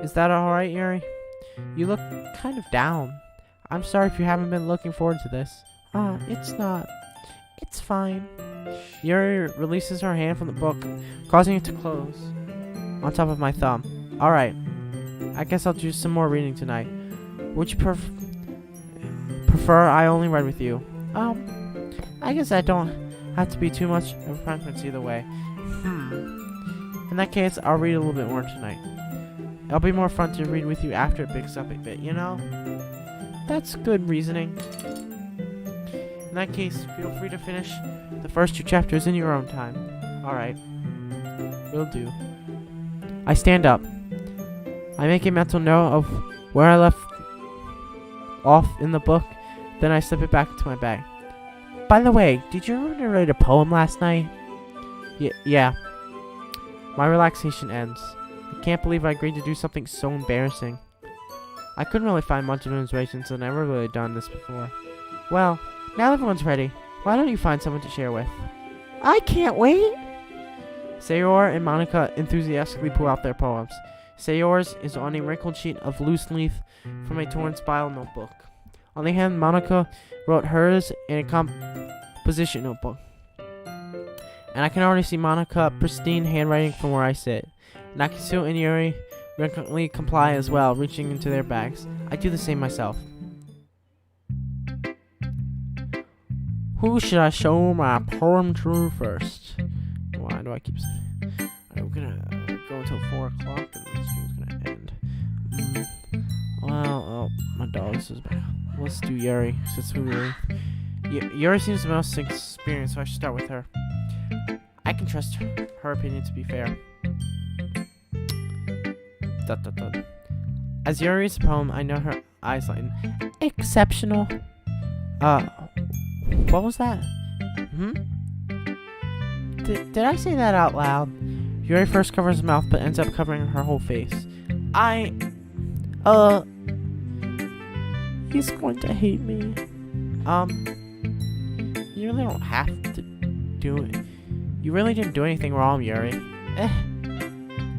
Is that alright, Yuri? You look kind of down. I'm sorry if you haven't been looking forward to this. It's not. It's fine. Yuri releases her hand from the book, causing it to close on top of my thumb. Alright. I guess I'll do some more reading tonight. Would you prefer I only read with you? I guess I don't have to be too much of a preference either way. In that case, I'll read a little bit more tonight. It'll be more fun to read with you after it picks up a bit, you know? That's good reasoning. In that case, feel free to finish the first 2 chapters in your own time. Alright. Will do. I stand up. I make a mental note of where I left off in the book, then I slip it back into my bag. By the way, did you learn to write a poem last night? Yeah. My relaxation ends. I can't believe I agreed to do something so embarrassing. I couldn't really find much of an inspiration since I've never really done this before. Well, now everyone's ready. Why don't you find someone to share with? I can't wait! Sayori and Monica enthusiastically pull out their poems. Sayori's is on a wrinkled sheet of loose leaf from a torn spiral notebook. On the hand, Monica wrote hers in a composition notebook. And I can already see Monica pristine handwriting from where I sit. Nakisu and Yuri reluctantly comply as well, reaching into their bags. I do the same myself. Who should I show my poem to first? Why do I keep saying? Alright, we're gonna go until 4 o'clock and then the stream's gonna end. Well, my dog's is back. Let's do Yuri, since we were... Yuri seems the most experienced, so I should start with her. I can trust her opinion to be fair. As Yuri reads the poem, I know her eyes lighten. Exceptional. What was that? Did I say that out loud? Yuri first covers his mouth, but ends up covering her whole face. He's going to hate me. You really don't have to do it. You really didn't do anything wrong, Yuri.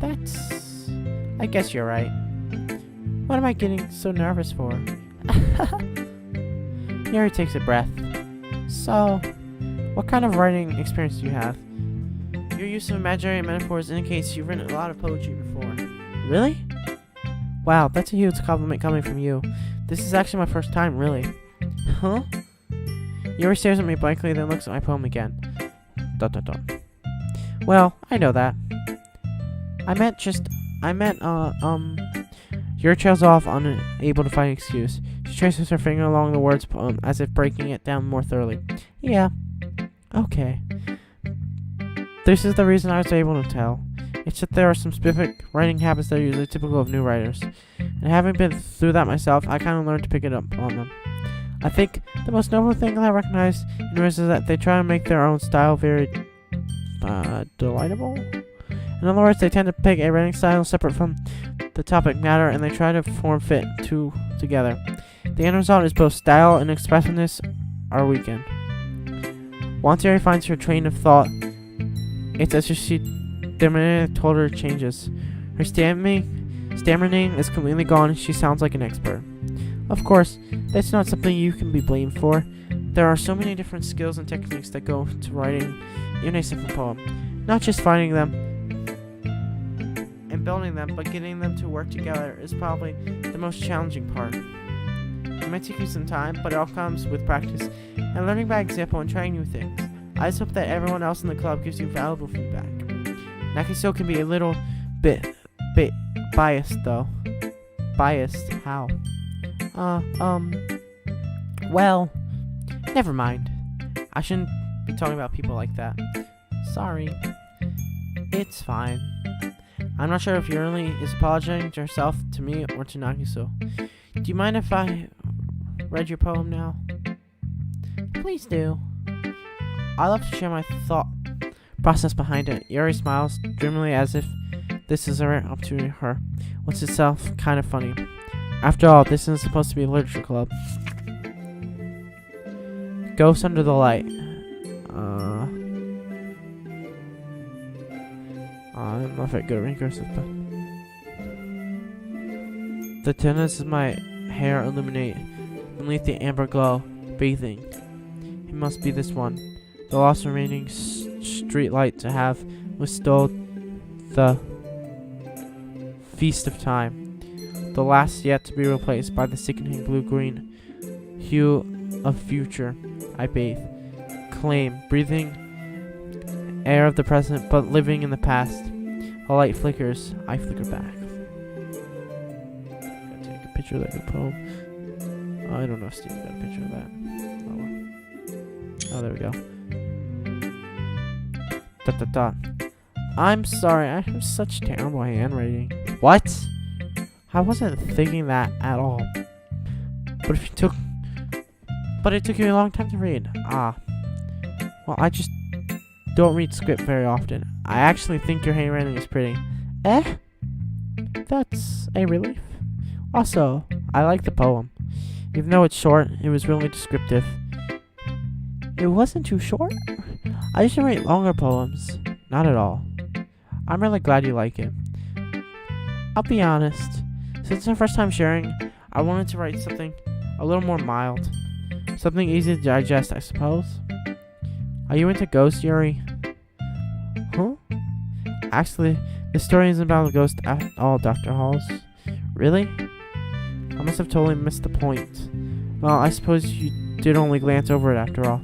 That's... I guess you're right. What am I getting so nervous for? Yuri takes a breath. So, what kind of writing experience do you have? Your use of imaginary metaphors indicates you've written a lot of poetry before. Really? Wow, that's a huge compliment coming from you. This is actually my first time, really. Huh? Yuri stares at me blankly, then looks at my poem again. ... Well, I know that. Yuri trails off, unable to find an excuse. She traces her finger along the words poem, as if breaking it down more thoroughly. Yeah. Okay. This is the reason I was able to tell. It's that there are some specific writing habits that are usually typical of new writers. And having been through that myself, I kind of learned to pick it up on them. I think the most notable thing that I recognize in writers is that they try to make their own style very delightable. In other words, they tend to pick a writing style separate from the topic matter, and they try to form fit two together. The end result is both style and expressiveness are weakened. Once Yuri finds her train of thought, it's as if the minute told her changes. Her stammering is completely gone, and she sounds like an expert. Of course, that's not something you can be blamed for. There are so many different skills and techniques that go to writing even a simple poem. Not just finding them and building them, but getting them to work together is probably the most challenging part. It might take you some time, but it all comes with practice and learning by example and trying new things. I just hope that everyone else in the club gives you valuable feedback. Nakiso can be a little bit biased, though. Biased? How? Well, never mind. I shouldn't be talking about people like that. Sorry. It's fine. I'm not sure if Yuri is apologizing to herself, to me, or to Nagiso. Do you mind if I read your poem now? Please do. I love to share my thought process behind it. Yuri smiles dreamily as if this is a rare opportunity for her, which is itself kind of funny. After all, this isn't supposed to be a literature club. Ghost under the light. I'm not very good at reading cursive, but the tints of my hair illuminate beneath the amber glow, bathing. It must be this one, the last remaining street light to have withstood the feast of time, the last yet to be replaced by the sickening blue-green hue of future. I bathe, claim, breathing air of the present, but living in the past. The light flickers, I flicker back. Gotta take a picture of that good poem. I don't know if Steve got a picture of that. Oh, there we go. ... I'm sorry, I have such terrible handwriting. What? I wasn't thinking that at all. But it took you a long time to read. Well, I just don't read script very often. I actually think your handwriting is pretty. That's a relief. Also, I like the poem. Even though it's short, it was really descriptive. It wasn't too short? I usually write longer poems. Not at all. I'm really glad you like it. I'll be honest. Since it's our first time sharing, I wanted to write something a little more mild. Something easy to digest, I suppose. Are you into ghosts, Yuri? Huh? Actually, the story isn't about a ghost at all, Dr. Halls. Really? I must have totally missed the point. Well, I suppose you did only glance over it after all.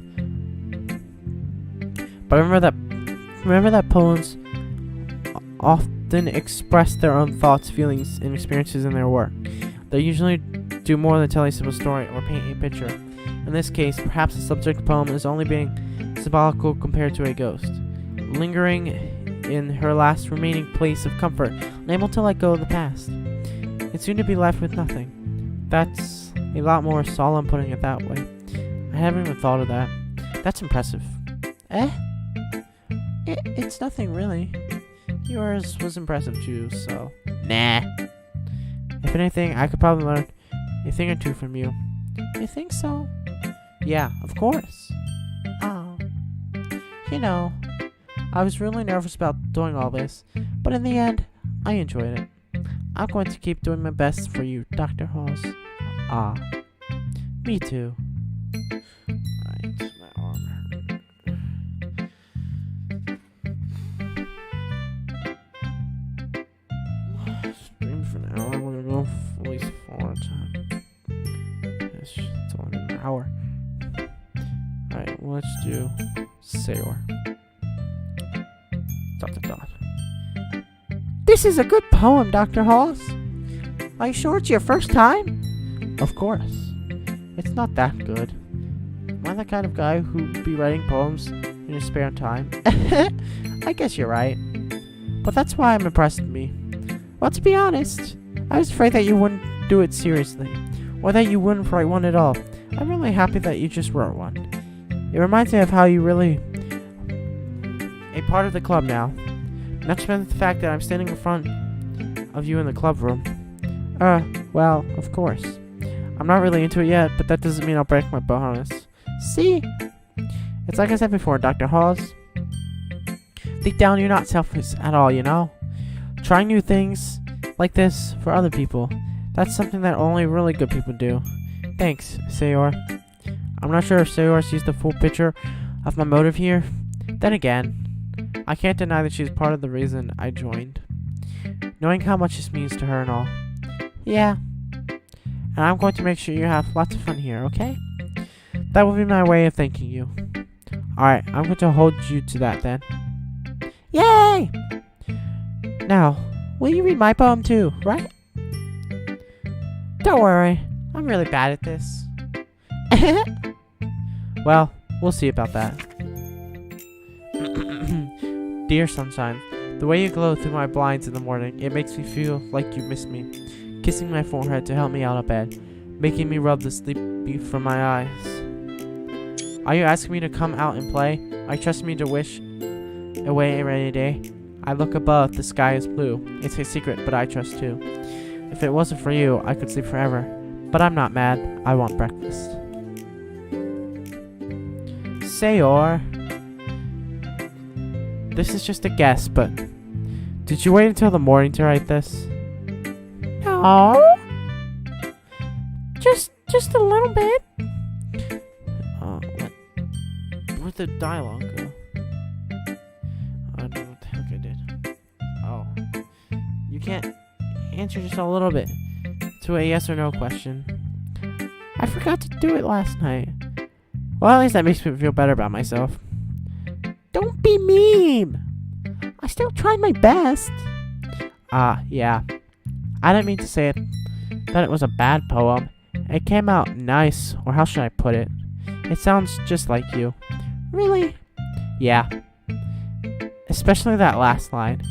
But remember that poems often express their own thoughts, feelings, and experiences in their work. They usually do more than tell a simple story or paint a picture. In this case, perhaps the subject poem is only being symbolical compared to a ghost, lingering in her last remaining place of comfort, unable to let go of the past. It's soon to be left with nothing. That's a lot more solemn putting it that way. I haven't even thought of that. That's impressive. It's nothing really. Yours was impressive too, so... Nah. If anything, I could probably learn a thing or two from you. You think so? Yeah, of course. Oh. You know, I was really nervous about doing all this, but in the end, I enjoyed it. I'm going to keep doing my best for you, Dr. Halls. Ah, me too. Alright, my arm hurt. Stream for an hour. I'm gonna go at least 4 times. It's only an hour. Alright, well, let's do Sayor. Dot. This is a good poem, Dr. Halls. Are you sure it's your first time? Of course. It's not that good. Am I the kind of guy who'd be writing poems in his spare time? I guess you're right. But that's why I'm impressed with me. Well, to be honest, I was afraid that you wouldn't do it seriously, or that you wouldn't write one at all. I'm really happy that you just wrote one. It reminds me of how you really a part of the club now. Not to mention the fact that I'm standing in front of you in the club room. Well, of course. I'm not really into it yet, but that doesn't mean I'll break my bonus. See? It's like I said before, Dr. Halls. Deep down, you're not selfish at all, you know? Trying new things like this for other people. That's something that only really good people do. Thanks, Sayor. I'm not sure if Sayor sees the full picture of my motive here. Then again, I can't deny that she's part of the reason I joined. Knowing how much this means to her and all. Yeah. And I'm going to make sure you have lots of fun here, okay? That will be my way of thanking you. Alright, I'm going to hold you to that then. Yay! Now, will you read my poem too, right? Don't worry, I'm really bad at this. Well, we'll see about that. Dear sunshine, the way you glow through my blinds in the morning, it makes me feel like you miss me. Kissing my forehead to help me out of bed, making me rub the sleepy from my eyes. Are you asking me to come out and play? Are you trusting me to wish away a rainy day? I look above, the sky is blue. It's a secret, but I trust too. If it wasn't for you, I could sleep forever. But I'm not mad. I want breakfast. Sayor. This is just a guess, but did you wait until the morning to write this? No. Just a little bit. Where'd the dialogue go? I don't know what the heck I did. Oh. You can't answer just a little bit to a yes or no question. I forgot to do it last night. Well, at least that makes me feel better about myself. Don't be mean. I still tried my best. Yeah. I didn't mean to say it that it was a bad poem. It came out nice, or how should I put it? It sounds just like you. Really? Yeah. Especially that last line.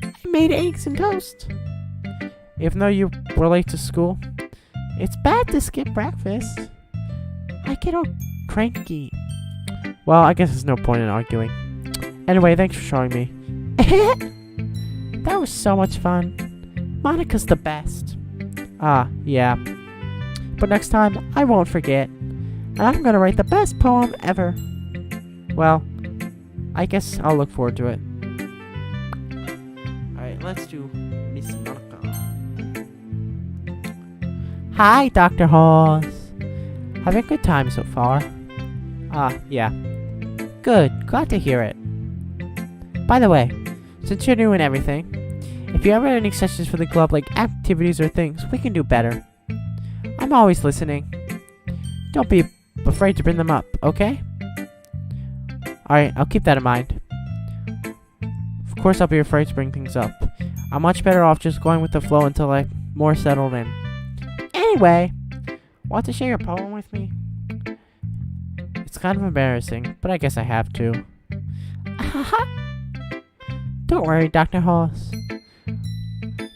I made eggs and toast. Even though you were late to school, it's bad to skip breakfast. I get all cranky. Well, I guess there's no point in arguing. Anyway, thanks for showing me. That was so much fun. Monica's the best. Yeah. But next time, I won't forget. And I'm gonna write the best poem ever. Well, I guess I'll look forward to it. Alright, let's do Miss Monica. Hi, Dr. Halls. Having a good time so far? Yeah. Good, glad to hear it. By the way, since you're new and everything, if you ever have any suggestions for the club, like activities or things, we can do better. I'm always listening. Don't be afraid to bring them up, okay? Alright, I'll keep that in mind. Of course I'll be afraid to bring things up. I'm much better off just going with the flow until I'm more settled in. Anyway, want to share your poem with me? It's kind of embarrassing, but I guess I have to. Don't worry, Dr. Halls.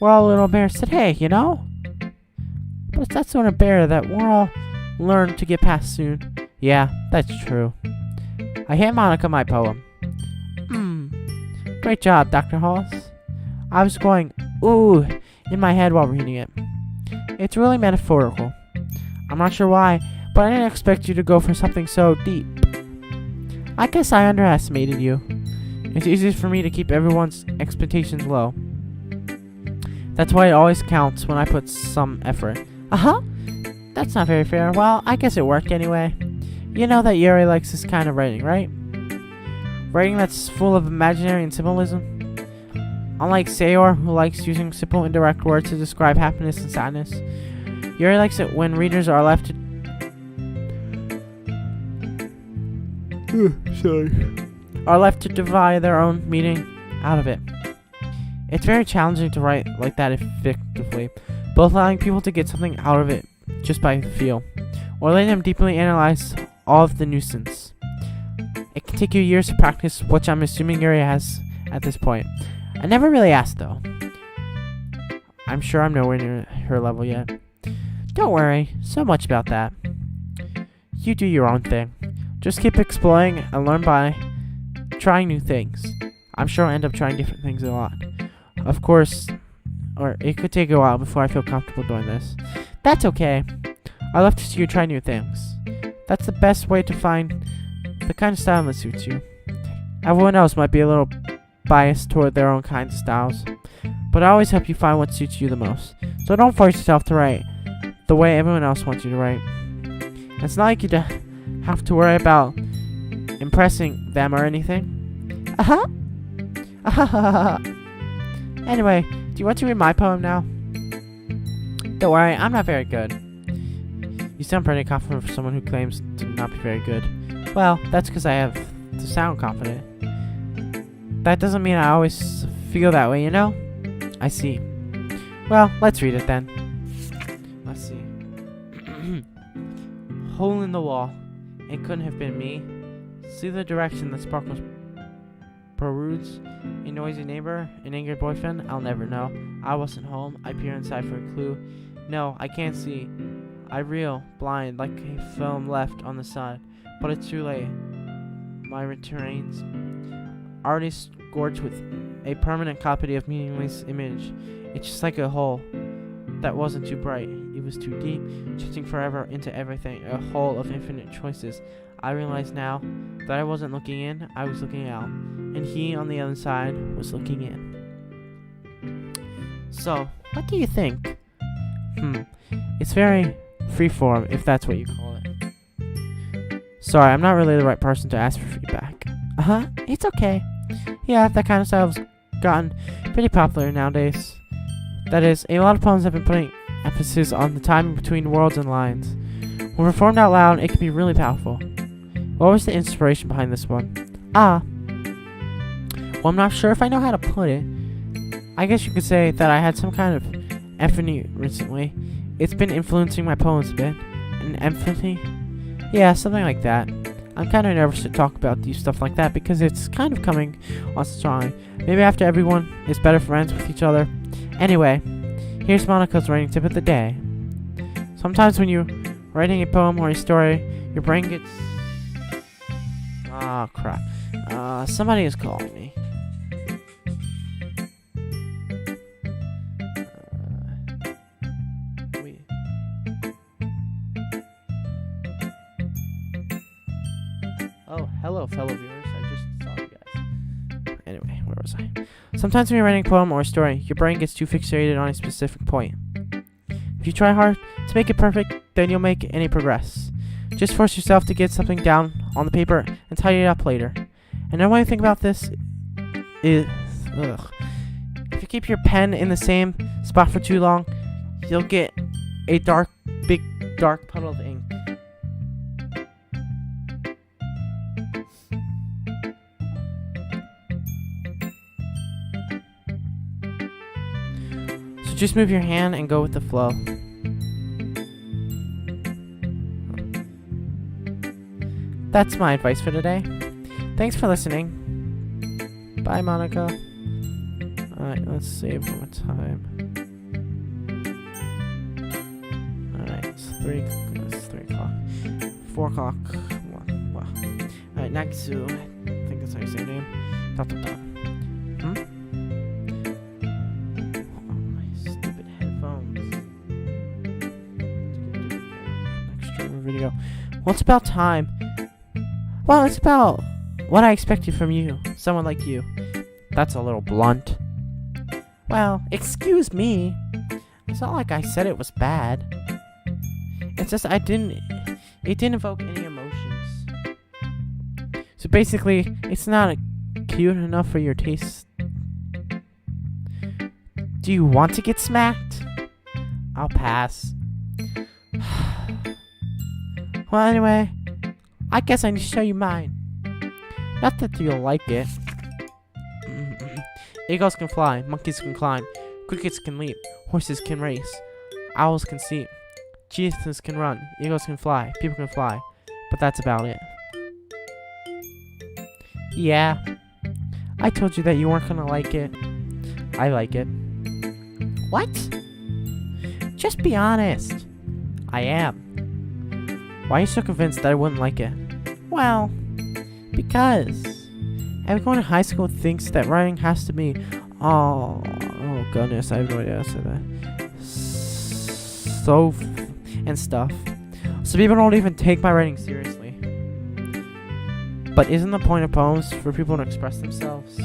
We're all a little embarrassed today, you know? But it's that sort of bear that we'll all learn to get past soon. Yeah, that's true. I hand Monica my poem. Great job, Dr. Halls. I was going, ooh, in my head while reading it. It's really metaphorical. I'm not sure why, but I didn't expect you to go for something so deep. I guess I underestimated you. It's easiest for me to keep everyone's expectations low. That's why it always counts when I put some effort. That's not very fair. Well, I guess it worked anyway. You know that Yuri likes this kind of writing, right? Writing that's full of imaginary and symbolism. Unlike Sayori, who likes using simple indirect words to describe happiness and sadness, Yuri likes it when readers are left to divide their own meaning out of it. It's very challenging to write like that effectively, both allowing people to get something out of it just by feel, or letting them deeply analyze all of the nuisance. It can take you years to practice, which I'm assuming Yuri has at this point. I never really asked, though. I'm sure I'm nowhere near her level yet. Don't worry so much about that. You do your own thing. Just keep exploring and learn by trying new things. I'm sure I'll end up trying different things a lot. Of course, or it could take a while before I feel comfortable doing this. That's okay. I love to see you try new things. That's the best way to find the kind of style that suits you. Everyone else might be a little biased toward their own kinds of styles, but I always help you find what suits you the most. So don't force yourself to write the way everyone else wants you to write. It's not like you have to worry about impressing them or anything. Anyway, do you want to read my poem now? Don't worry, I'm not very good. You sound pretty confident for someone who claims to not be very good. Well, that's because I have to sound confident. That doesn't mean I always feel that way, you know? I see. Well, let's read it then. Let's see. Hole in the wall. It couldn't have been me. See the direction that sparkles protrudes? A noisy neighbor? An angry boyfriend? I'll never know. I wasn't home. I peer inside for a clue. No, I can't see. I reel, blind, like a film left on the side. But it's too late. My returns already scorched with a permanent copy of meaningless image. It's just like a hole that wasn't too bright. It was too deep, shifting forever into everything. A hole of infinite choices. I realize now that I wasn't looking in, I was looking out. And he on the other side was looking in. So, what do you think? It's very freeform, if that's what you call it. Sorry, I'm not really the right person to ask for feedback. It's okay. Yeah, that kind of style's gotten pretty popular nowadays. That is, a lot of poems have been putting emphasis on the time between words and lines. When performed out loud, it can be really powerful. What was the inspiration behind this one? Well, I'm not sure if I know how to put it. I guess you could say that I had some kind of epiphany recently. It's been influencing my poems a bit. An epiphany? Yeah, something like that. I'm kind of nervous to talk about these stuff like that because it's kind of coming on strongly. Maybe after everyone is better friends with each other. Anyway, here's Monica's writing tip of the day. Sometimes when you're writing a poem or a story, your brain gets... Oh, crap. Somebody is calling me. Wait. Oh, hello, fellow viewers. I just saw you guys. Anyway, where was I? Sometimes when you're writing a poem or a story, your brain gets too fixated on a specific point. If you try hard to make it perfect, then you'll make any progress. Just force yourself to get something down on the paper and tidy it up later. And another way to think about this is, if you keep your pen in the same spot for too long, you'll get a big dark puddle of ink. So just move your hand and go with the flow. That's my advice for today. Thanks for listening. Bye, Monica. Alright, let's save one more time. Alright, it's 3 o'clock. 4 o'clock. Wow. Alright, Nagisu. I think that's how you say your name. Oh, my stupid headphones. Next stream video. Well, it's about time. Well, it's about what I expected from you, someone like you. That's a little blunt. Well, excuse me. It's not like I said it was bad. It's just it didn't evoke any emotions. So basically, it's not cute enough for your taste. Do you want to get smacked? I'll pass. Well, anyway, I guess I need to show you mine. Not that you'll like it. Eagles can fly, monkeys can climb, crickets can leap, horses can race, owls can see, Jesus can run, eagles can fly, people can fly, but that's about it. Yeah, I told you that you weren't gonna like it. I like it. What? Just be honest. I am. Why are you so convinced that I wouldn't like it? Well, because everyone in high school thinks that writing has to be, oh goodness, I have no idea how to say that. So and stuff. So people don't even take my writing seriously. But isn't the point of poems for people to express themselves?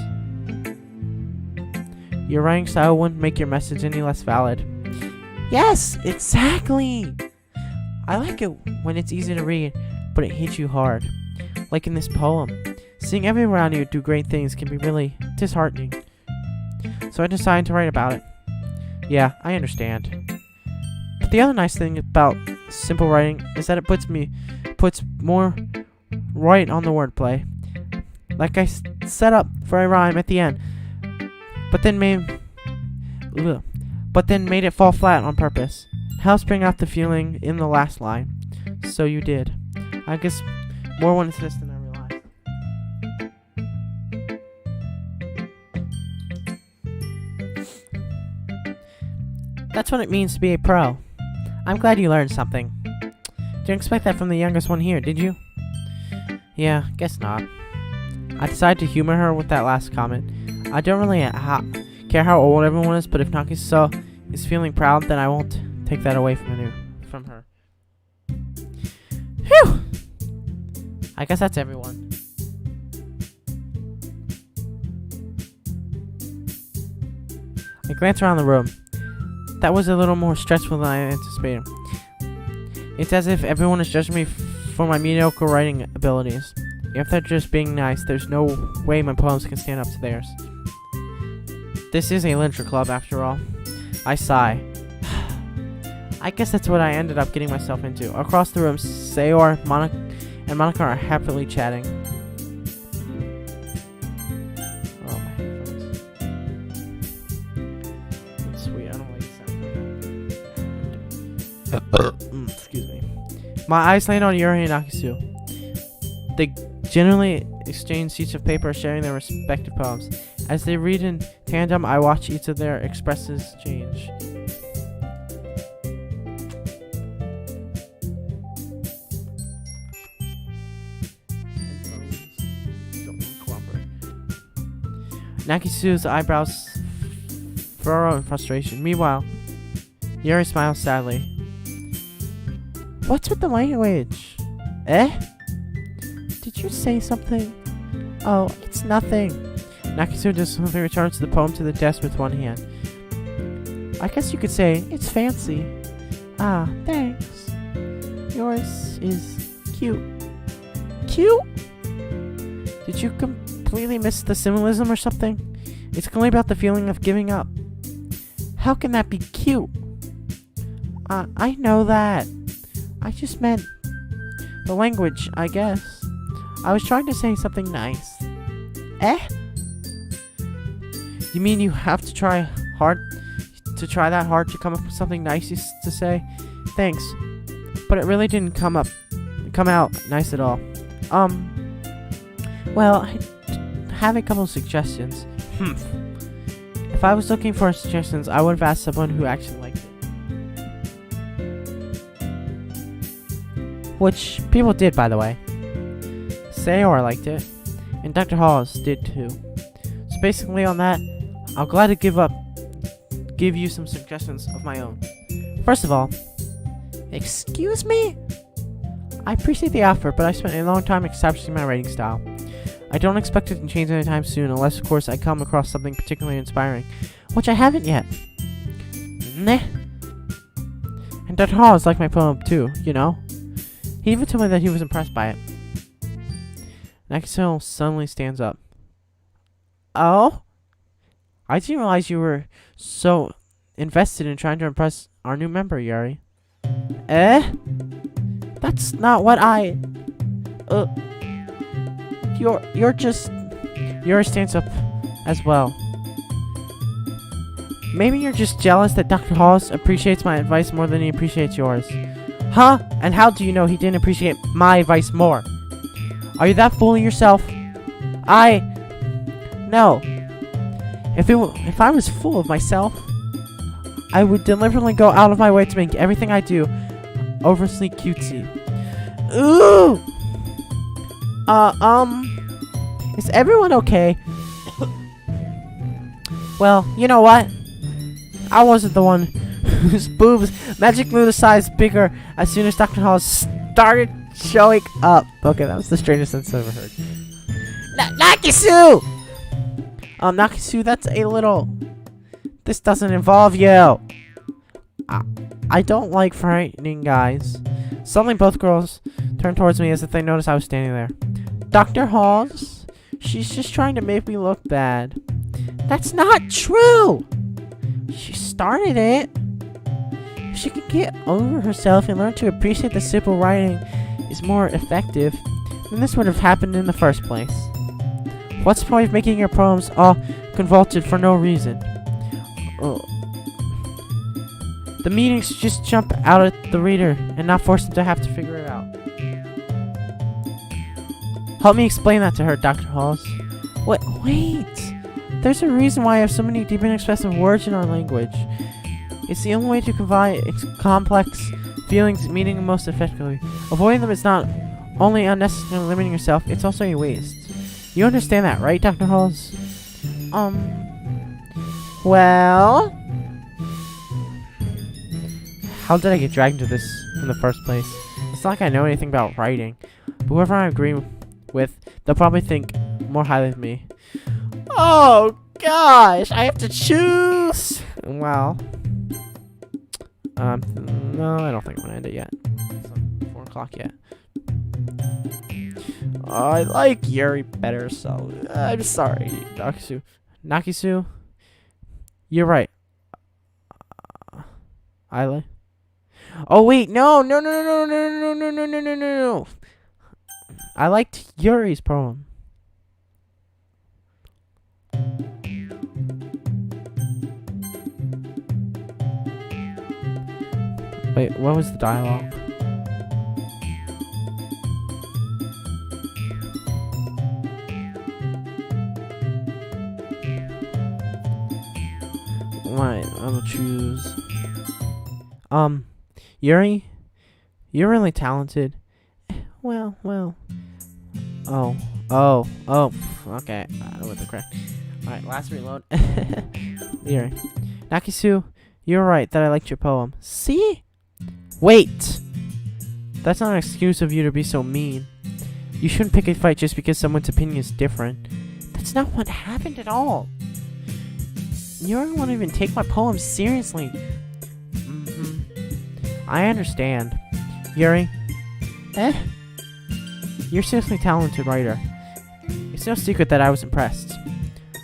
Your writing style wouldn't make your message any less valid. Yes, exactly! I like it when it's easy to read, but it hits you hard. Like in this poem. Seeing everyone around you do great things can be really disheartening. So I decided to write about it. Yeah, I understand. But the other nice thing about simple writing is that it puts more right on the wordplay. Like I set up for a rhyme at the end, but then made it fall flat on purpose. Helps bring out the feeling in the last line. So you did. I guess more one assist than I realized. That's what it means to be a pro. I'm glad you learned something. Didn't expect that from the youngest one here, did you? Yeah, guess not. I decided to humor her with that last comment. I don't really care how old everyone is, but if Nakiso is feeling proud, then I won't take that away from her. Phew! I guess that's everyone. I glanced around the room. That was a little more stressful than I anticipated. It's as if everyone is judging me for my mediocre writing abilities. If they're just being nice, there's no way my poems can stand up to theirs. This is a literature club, after all. I sigh. I guess that's what I ended up getting myself into. Across the room, Sayori, and Monica are happily chatting. Oh, my headphones. That's sweet. I don't like the sound. Excuse me. My eyes land on Yuri and Nakisu. They generally exchange sheets of paper, sharing their respective poems. As they read in tandem, I watch each of their expressions change. Nakisu's eyebrows furrow in frustration. Meanwhile, Yuri smiles sadly. What's with the language? Eh? Did you say something? Oh, it's nothing. Nakisu just simply returns the poem to the desk with one hand. I guess you could say it's fancy. Ah, thanks. Yours is cute. Cute? Did you completely miss the symbolism or something? It's only about the feeling of giving up. How can that be cute? I know that. I just meant the language, I guess. I was trying to say something nice. Eh? You mean you have to try that hard to come up with something nice to say? Thanks. But it really didn't come out nice at all. Well, I have a couple of suggestions. If I was looking for suggestions, I would have asked someone who actually liked it. Which people did, by the way. Sayori liked it, and Dr. Halls did too. So basically on that, I'll gladly give you some suggestions of my own. First of all, excuse me? I appreciate the offer, but I spent a long time establishing my writing style. I don't expect it to change anytime soon, unless, of course, I come across something particularly inspiring, which I haven't yet. Nah. And Dr. Hall liked my poem, too, you know? He even told me that he was impressed by it. Nakisuo suddenly stands up. Oh? I didn't realize you were so invested in trying to impress our new member, Yuri. Eh? That's not what I... You're just... Yuri stands up as well. Maybe you're just jealous that Dr. Halls appreciates my advice more than he appreciates yours. Huh? And how do you know he didn't appreciate my advice more? Are you that full of yourself? No. If I was full of myself, I would deliberately go out of my way to make everything I do overly cutesy. Ooh! Is everyone okay? Well, you know what? I wasn't the one whose boobs magically grew the size bigger as soon as Dr. Hall started showing up. Okay, that was the strangest sentence I've ever heard. Nakisu! Nakisu, that's a little... This doesn't involve you. I don't like frightening guys. Suddenly, both girls turned towards me as if they noticed I was standing there. Dr. Halls? She's just trying to make me look bad. That's not true! She started it. If she could get over herself and learn to appreciate the simple writing is more effective, then this would have happened in the first place. What's the point of making your poems all convoluted for no reason? The meanings just jump out at the reader and not force them to have to figure it out. Help me explain that to her, Dr. Halls. Wait! There's a reason why I have so many deep and expressive words in our language. It's the only way to convey complex feelings meaning most effectively. Avoiding them is not only unnecessarily limiting yourself, it's also a waste. You understand that, right, Dr. Halls? Well... How did I get dragged into this in the first place? It's not like I know anything about writing. But whoever I agree with, they'll probably think more highly of me. Oh, gosh! I have to choose! Well... no, I don't think I'm gonna end it yet. It's 4 o'clock yet. I like Yuri better, so I'm sorry, Nakisu. Nakisu, you're right. I like. Oh wait, no. I liked Yuri's poem. Wait, what was the dialogue? Right, I'll choose. Yuri, you're really talented. Well. Oh. Okay, I went the correct. Alright, last reload. Yuri. Nakisu, you're right that I liked your poem. See? Wait! That's not an excuse of you to be so mean. You shouldn't pick a fight just because someone's opinion is different. That's not what happened at all. Yuri won't even take my poem seriously. I understand. Yuri. You're a seriously talented writer. It's no secret that I was impressed.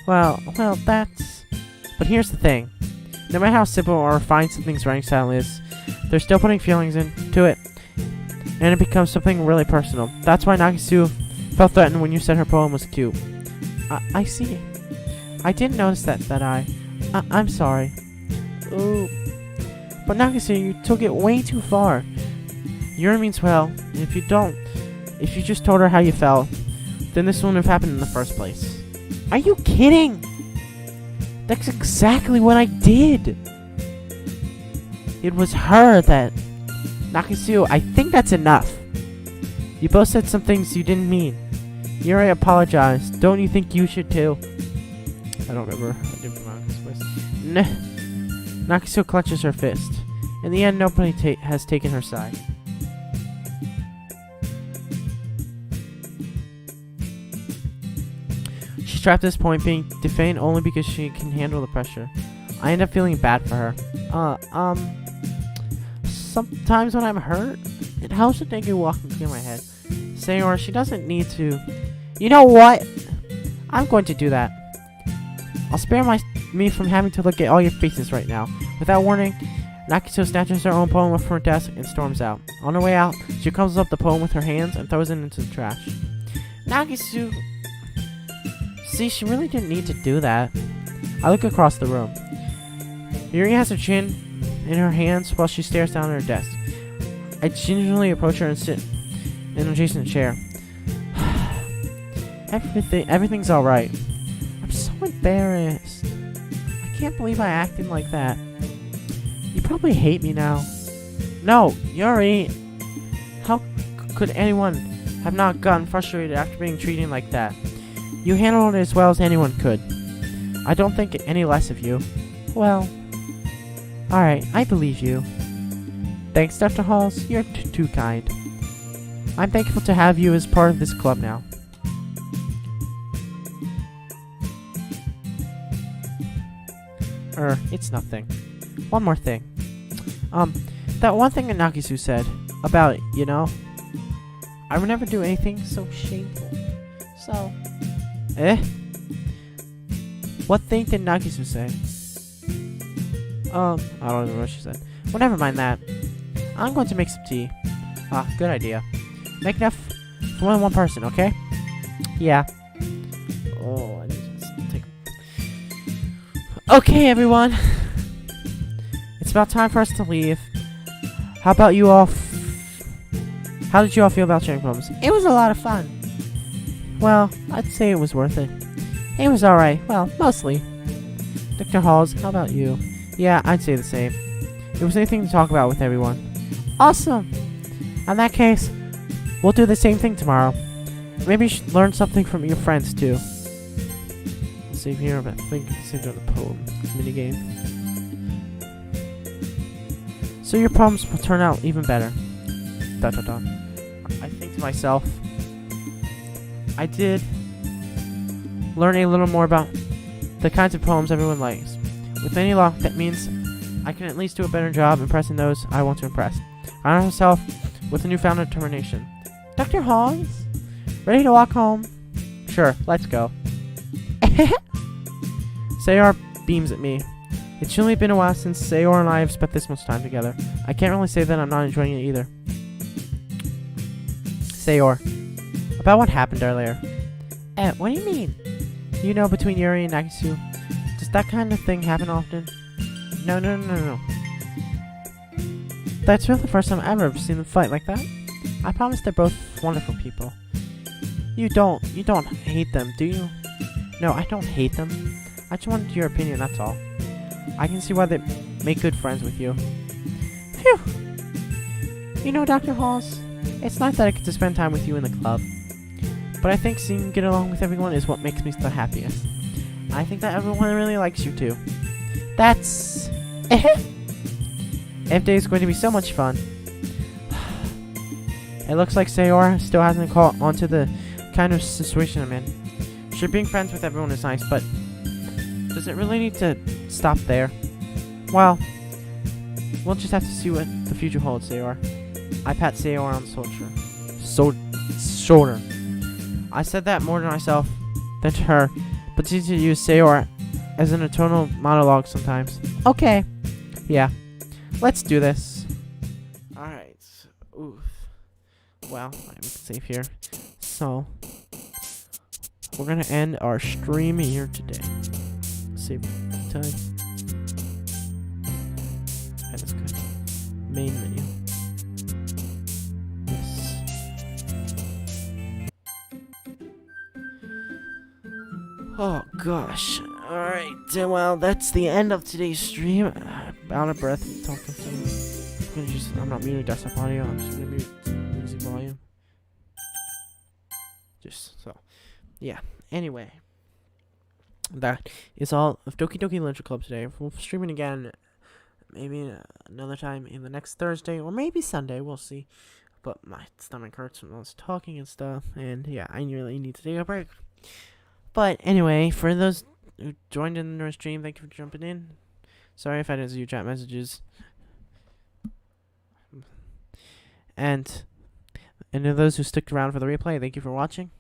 Well, that's... But here's the thing. No matter how simple or refined something's writing style is, they're still putting feelings into it, and it becomes something really personal. That's why Nakisu felt threatened when you said her poem was cute. I see. I didn't notice that I'm sorry. Ooh. But Nakisu, you took it way too far. Yuri means well, and if you just told her how you felt, then this wouldn't have happened in the first place. Are you kidding? That's exactly what I did. It was her that... Nakisu, I think that's enough. You both said some things you didn't mean. Yuri apologized. Don't you think you should too? I don't remember. I didn't remember this voice. Nakisu clutches her fist. In the end, nobody has taken her side. trapped at this point, being defiant only because she can handle the pressure. I end up feeling bad for her. Sometimes when I'm hurt, it helps to take a walk and clear my head. Sayori, she doesn't need to. You know what? I'm going to do that. I'll spare me from having to look at all your faces right now. Without warning, Nakisu snatches her own poem from her desk and storms out. On her way out, she comes up the poem with her hands and throws it into the trash. Nakisu... See, she really didn't need to do that. I look across the room. Yuri has her chin in her hands while she stares down at her desk. I gingerly approach her and sit in an adjacent chair. Everything's alright. I'm so embarrassed. I can't believe I acted like that. You probably hate me now. No, Yuri! How could anyone have not gotten frustrated after being treated like that? You handled it as well as anyone could. I don't think any less of you. Well, alright, I believe you. Thanks, Dr. Halls. You're too kind. I'm thankful to have you as part of this club now. It's nothing. One more thing. That one thing that Nakisu said about, you know, I would never do anything so shameful. So, what thing did Nakisu say? I don't know what she said. Well, never mind that. I'm going to make some tea. Ah, good idea. Make enough for more than one person, okay? Yeah. Oh, I need to take... Okay, everyone. It's about time for us to leave. How about you all... How did you all feel about sharing poems? It was a lot of fun. Well, I'd say it was worth it. It was alright. Well, mostly. Dr. Halls, how about you? Yeah, I'd say the same. It was anything to talk about with everyone. Awesome! In that case, we'll do the same thing tomorrow. Maybe you should learn something from your friends, too. Let's save here, but I think it's saved on the poem minigame. So your poems will turn out even better. Dot dot dot. I think to myself, I did learn a little more about the kinds of poems everyone likes. With any luck, that means I can at least do a better job impressing those I want to impress. I know myself with a newfound determination. Dr. Halls? Ready to walk home? Sure, let's go. Sayor beams at me. It's only been a while since Sayor and I have spent this much time together. I can't really say that I'm not enjoying it either. Sayor, about what happened earlier. What do you mean? You know, between Yuri and Nakisu, does that kind of thing happen often? No. That's really the first time I've ever seen them fight like that. I promise they're both wonderful people. You don't hate them, do you? No, I don't hate them. I just wanted your opinion, that's all. I can see why they make good friends with you. Phew! You know, Dr. Halls, it's nice that I get to spend time with you in the club. But I think seeing you get along with everyone is what makes me the happiest. I think that everyone really likes you too. That's... Every day is going to be so much fun. It looks like Sayora still hasn't caught onto the kind of situation I'm in. Sure, being friends with everyone is nice, but does it really need to stop there? Well, we'll just have to see what the future holds, Sayora. I pat Sayora on the shoulder. I said that more to myself than to her, but seem to use Sayora as an eternal monologue sometimes. Okay. Yeah. Let's do this. Alright. Oof. Well, we can save here. So, we're gonna end our stream here today. Save time. Okay, that's good. Main menu. Yes. Oh gosh. Alright, well, that's the end of today's stream. Out of breath talking so I'm not muting desktop audio, I'm just gonna mute music volume. Just so. Yeah. Anyway. That is all of Doki Doki Literature Club today. We'll be streaming again maybe another time in the next Thursday or maybe Sunday, we'll see. But my stomach hurts from all this talking and stuff, and yeah, I really need to take a break. But anyway, for those who joined in the stream, thank you for jumping in. Sorry if I didn't see your chat messages. And to those who stick around for the replay, thank you for watching.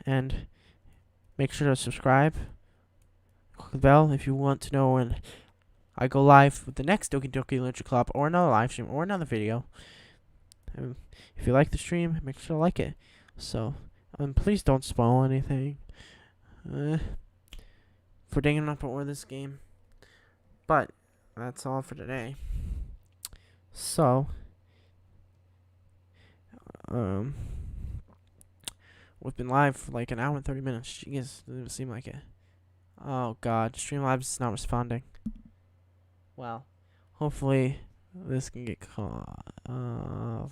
And make sure to subscribe. Click the bell if you want to know when I go live with the next Doki Literature Club or another live stream or another video. If you like the stream, make sure to like it. So, please don't spoil anything. For dang enough for this game. But that's all for today. So, we've been live for like an hour and 30 minutes. Jeez, doesn't seem like it. Oh god, Streamlabs is not responding. Well, hopefully this can get caught. Alright,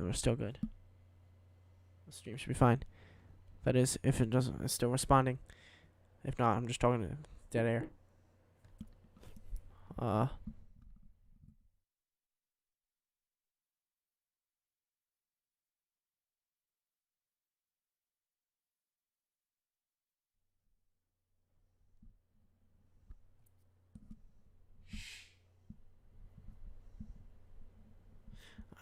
we're still good. The stream should be fine. That is, if it doesn't, it's still responding. If not, I'm just talking to dead air.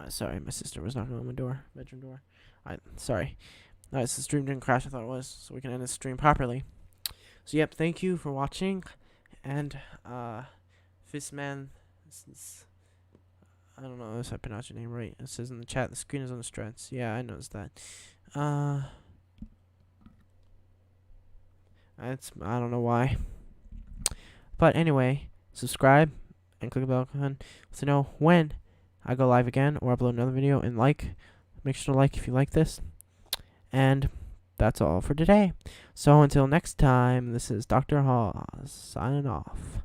Sorry, my sister was knocking on my door, bedroom door. Sorry. Alright, so the stream didn't crash, I thought it was, so we can end the stream properly. So yep, thank you for watching, and Fistman, I don't know if I pronounced your name right. It says in the chat the screen is on the stretch. Yeah, I noticed that. I don't know why. But anyway, subscribe and click the bell icon to know when I go live again or upload another video, and make sure to like if you like this. And that's all for today. So until next time, this is Dr. Hawes signing off.